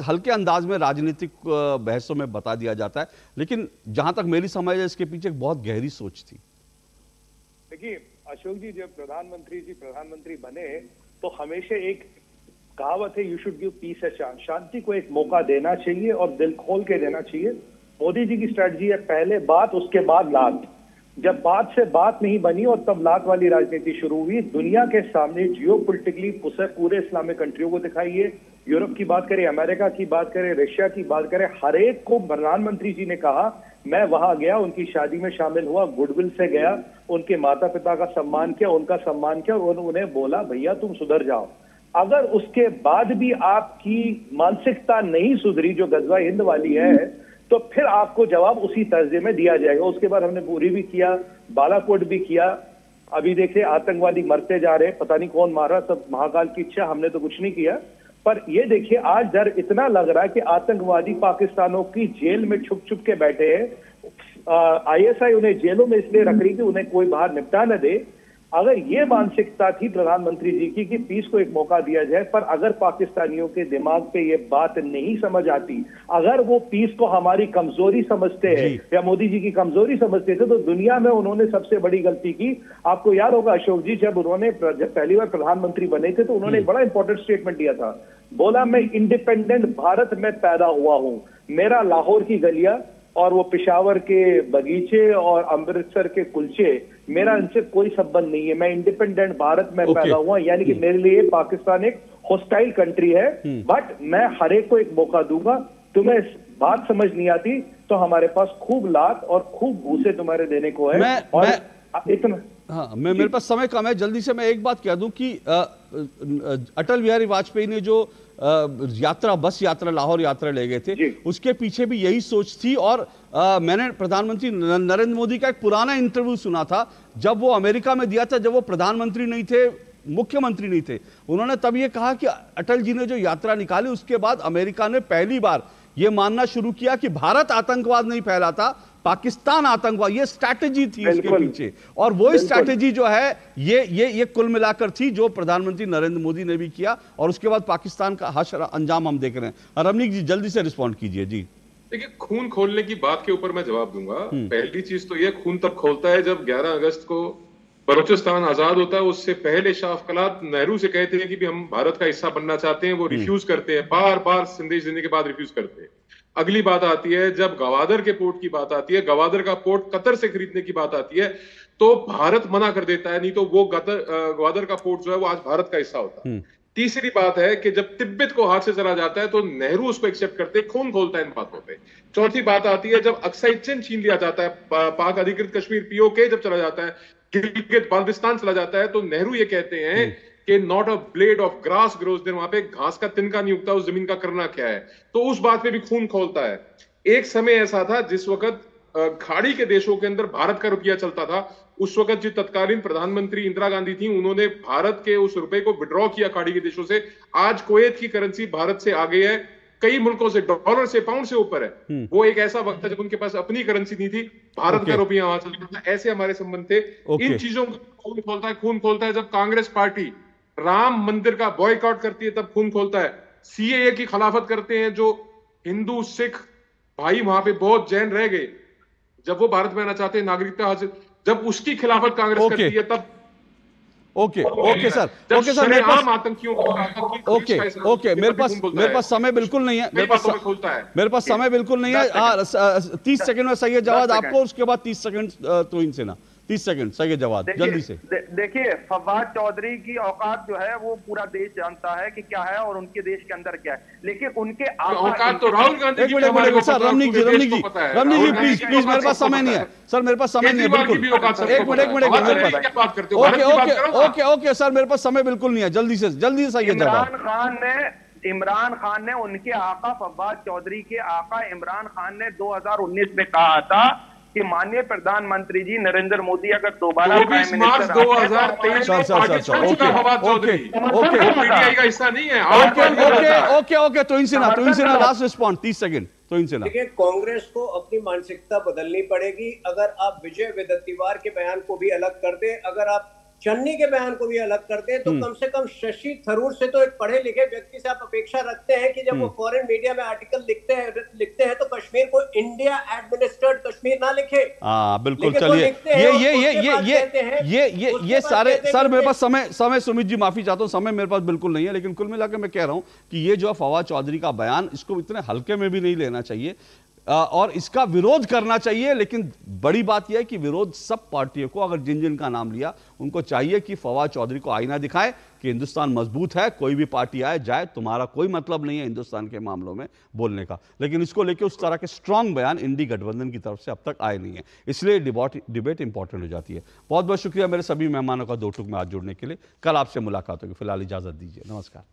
हल्के अंदाज में राजनीतिक बहसों में बता दिया जाता है, लेकिन जहां तक मेरी समझ है इसके पीछे एक बहुत गहरी सोच थी। देखिए अशोक जी, जब प्रधानमंत्री बने तो हमेशा एक कहावत है, you should give peace a chance. शांति को एक मौका देना चाहिए और दिल खोल के देना चाहिए। मोदी जी की स्ट्रैटेजी है पहले बात, उसके बाद लात। जब बात से बात नहीं बनी और तब लात वाली राजनीति शुरू हुई। दुनिया के सामने जियोपॉलिटिकली पूरे इस्लामिक कंट्रियों को दिखाइए, यूरोप की बात करें, अमेरिका की बात करें, रशिया की बात करें, हर एक को प्रधानमंत्री जी ने कहा मैं वहां गया, उनकी शादी में शामिल हुआ, गुडविल से गया, उनके माता पिता का सम्मान किया, उनका सम्मान किया और उन्हें बोला भैया तुम सुधर जाओ। अगर उसके बाद भी आपकी मानसिकता नहीं सुधरी जो गजवा हिंद वाली है, तो फिर आपको जवाब उसी तर्जे में दिया जाएगा। उसके बाद हमने पूरी भी किया, बालाकोट भी किया। अभी देखिए आतंकवादी मरते जा रहे, पता नहीं कौन मारा, सब महाकाल की इच्छा, हमने तो कुछ नहीं किया। पर ये देखिए आज डर इतना लग रहा है कि आतंकवादी पाकिस्तानों की जेल में छुप छुप के बैठे हैं। ISI उन्हें जेलों में इसलिए रख रही थी उन्हें कोई बाहर निपटा न दे। अगर ये मानसिकता थी प्रधानमंत्री जी की कि पीस को एक मौका दिया जाए, पर अगर पाकिस्तानियों के दिमाग पे ये बात नहीं समझ आती, अगर वो पीस को हमारी कमजोरी समझते हैं या मोदी जी की कमजोरी समझते थे, तो दुनिया में उन्होंने सबसे बड़ी गलती की। आपको याद होगा अशोक जी, जब पहली बार प्रधानमंत्री बने थे तो उन्होंने एक बड़ा इंपॉर्टेंट स्टेटमेंट दिया था। बोला मैं इंडिपेंडेंट भारत में पैदा हुआ हूं, मेरा लाहौर की गलियां और वो पेशावर के बगीचे और अमृतसर के कुलचे, मेरा इनसे कोई संबंध नहीं है, मैं इंडिपेंडेंट भारत में पैदा हुआ। यानी कि मेरे लिए पाकिस्तान एक हॉस्टाइल कंट्री है, बट मैं हर एक को एक मौका दूंगा। तुम्हें बात समझ नहीं आती तो हमारे पास खूब लात और खूब घूसे तुम्हारे देने को है। इतना हाँ, मेरे पास समय कम है, जल्दी से मैं एक बात कह दूं कि अटल बिहारी वाजपेयी ने जो बस यात्रा लाहौर यात्रा ले गए थे, उसके पीछे भी यही सोच थी। और मैंने प्रधानमंत्री नरेंद्र मोदी का एक पुराना इंटरव्यू सुना था, जब वो अमेरिका में दिया था, जब वो प्रधानमंत्री नहीं थे, मुख्यमंत्री नहीं थे। उन्होंने तब ये कहा कि अटल जी ने जो यात्रा निकाली उसके बाद अमेरिका ने पहली बार ये मानना शुरू किया कि भारत आतंकवाद नहीं फैलाता, पाकिस्तान आतंकवाद। ये स्ट्रैटेजी थी इसके पीछे, और वो स्ट्रैटेजी जो है ये कुल मिलाकर थी जो प्रधानमंत्री नरेंद्र मोदी ने भी किया, और उसके बाद पाकिस्तान का हश्र अंजाम हम देख रहे हैं। रमनीक जी जल्दी से रिस्पॉन्ड कीजिए। जी देखिए, खून खोलने की बात के ऊपर मैं जवाब दूंगा। पहली चीज तो ये, खून तब खोलता है जब 11 अगस्त को बलूचिस्तान आजाद होता है। उससे पहले शाह अफकलात नेहरू से कहते हैं कि भी हम भारत का हिस्सा बनना चाहते हैं, वो रिफ्यूज करते हैं, बार बार संदेश देने के बाद रिफ्यूज करते हैं। अगली बात आती है जब गवादर के पोर्ट की बात आती है, गवादर का पोर्ट कतर से खरीदने की बात आती है, तो भारत मना कर देता है, नहीं तो वो गवादर का पोर्ट जो है वो आज भारत का हिस्सा होता है। तीसरी बात है कि जब तिब्बत को हाथ से चला जाता है तो नेहरू उसको एक्सेप्ट करते हैं, खून खोलता है इन बातों पे। चौथी बात आती है जब अक्साई चिन छीन लिया जाता है, पाक अधिकृत कश्मीर POK जब चला जाता है, गिलगित बाल्टिस्तान चला जाता है, तो नेहरू ये कहते हैं कि not a blade of grass grows there, वहां पे घास का तिनका नहीं उगता, उस जमीन का करना क्या है। तो उस बात पे भी खून खोलता है। एक समय ऐसा था जिस वक्त खाड़ी के देशों के अंदर भारत का रुपया चलता था, उस वक्त जो तत्कालीन प्रधानमंत्री इंदिरा गांधी थी, उन्होंने भारत के उस रुपए को विड्रॉ किया खाड़ी के देशों से। आज कुवैत की करेंसी भारत से आगे है, कई मुल्कों से, डॉलर से, पाउंड से ऊपर है। वो एक ऐसा वक्त था जब उनके पास अपनी करेंसी नहीं थी, भारत का रुपया वहां चलता था। ऐसे हमारे संबंध थे। इन चीजों को खून खोलता है। खून खोलता है जब कांग्रेस पार्टी राम मंदिर का बॉयकॉट करती है, तब खून खोलता है। CAA की खिलाफत करते हैं, जो हिंदू सिख भाई वहां पे बहुत जैन रह गए, जब वो भारत में आना चाहते हैं, नागरिकता हासिल, जब उसकी खिलाफत कांग्रेस करती है, तब ओके सर मेरे पास समय बिल्कुल नहीं है, मेरे पास समय बिल्कुल नहीं है। 30 सेकंड में सही है जवाब आपको, उसके बाद 30 सेकंड तो इनसे ना 30 सेकंड सही जवाब जल्दी से। देखिए फवाद चौधरी की औकात जो है वो पूरा देश जानता है कि क्या है और उनके देश के अंदर क्या है, लेकिन उनके औकात तो राहुल गांधी एक minute sir, Ramneek ji please मेरे पास समय नहीं है सर, मेरे पास समय नहीं है बिल्कुल, एक मिनट ओके सर, मेरे पास समय बिल्कुल नहीं है, जल्दी से सही जवाब। इमरान खान ने उनके आका फवाद चौधरी के आका इमरान खान ने 2019 में कहा था कि माननीय प्रधानमंत्री जी नरेंद्र मोदी अगर दोबारा 24 मार्च 2023 हिस्सा नहीं है। ओके तो इनसे ना लास्ट रिस्पॉन्ड 30 सेकंड तो इनसे ना। देखिए कांग्रेस को अपनी मानसिकता बदलनी पड़ेगी। अगर आप विजय वडेट्टीवार के बयान को भी अलग कर दे, अगर आप चन्नी के बयान को भी अलग करते हैं, तो कम से कम शशि थरूर से तो एक पढ़े लिखे व्यक्ति से आप अपेक्षा रखते हैं कि जब वो फॉरेन मीडिया में आर्टिकल लिखते हैं तो कश्मीर को इंडिया एडमिनिस्ट्रेड कश्मीर ना लिखे। बिल्कुल चलिए ये सारे सर मेरे पास समय सुमित जी माफी चाहता हूं, समय मेरे पास बिल्कुल नहीं है, लेकिन कुल मिलाकर मैं कह रहा हूं कि ये जो फवाद चौधरी का बयान इसको इतने हल्के में भी नहीं लेना चाहिए और इसका विरोध करना चाहिए। लेकिन बड़ी बात यह है कि विरोध सब पार्टियों को, अगर जिन जिन का नाम लिया उनको चाहिए कि फवाद चौधरी को आईना दिखाए कि हिंदुस्तान मजबूत है, कोई भी पार्टी आए जाए, तुम्हारा कोई मतलब नहीं है हिंदुस्तान के मामलों में बोलने का। लेकिन इसको लेकर उस तरह के स्ट्रांग बयान इंडी गठबंधन की तरफ से अब तक आए नहीं है, इसलिए डिबेट इंपॉर्टेंट हो जाती है। बहुत बहुत शुक्रिया मेरे सभी मेहमानों का दो टूक में आज जुड़ने के लिए। कल आपसे मुलाकात होगी, फिलहाल इजाजत दीजिए, नमस्कार।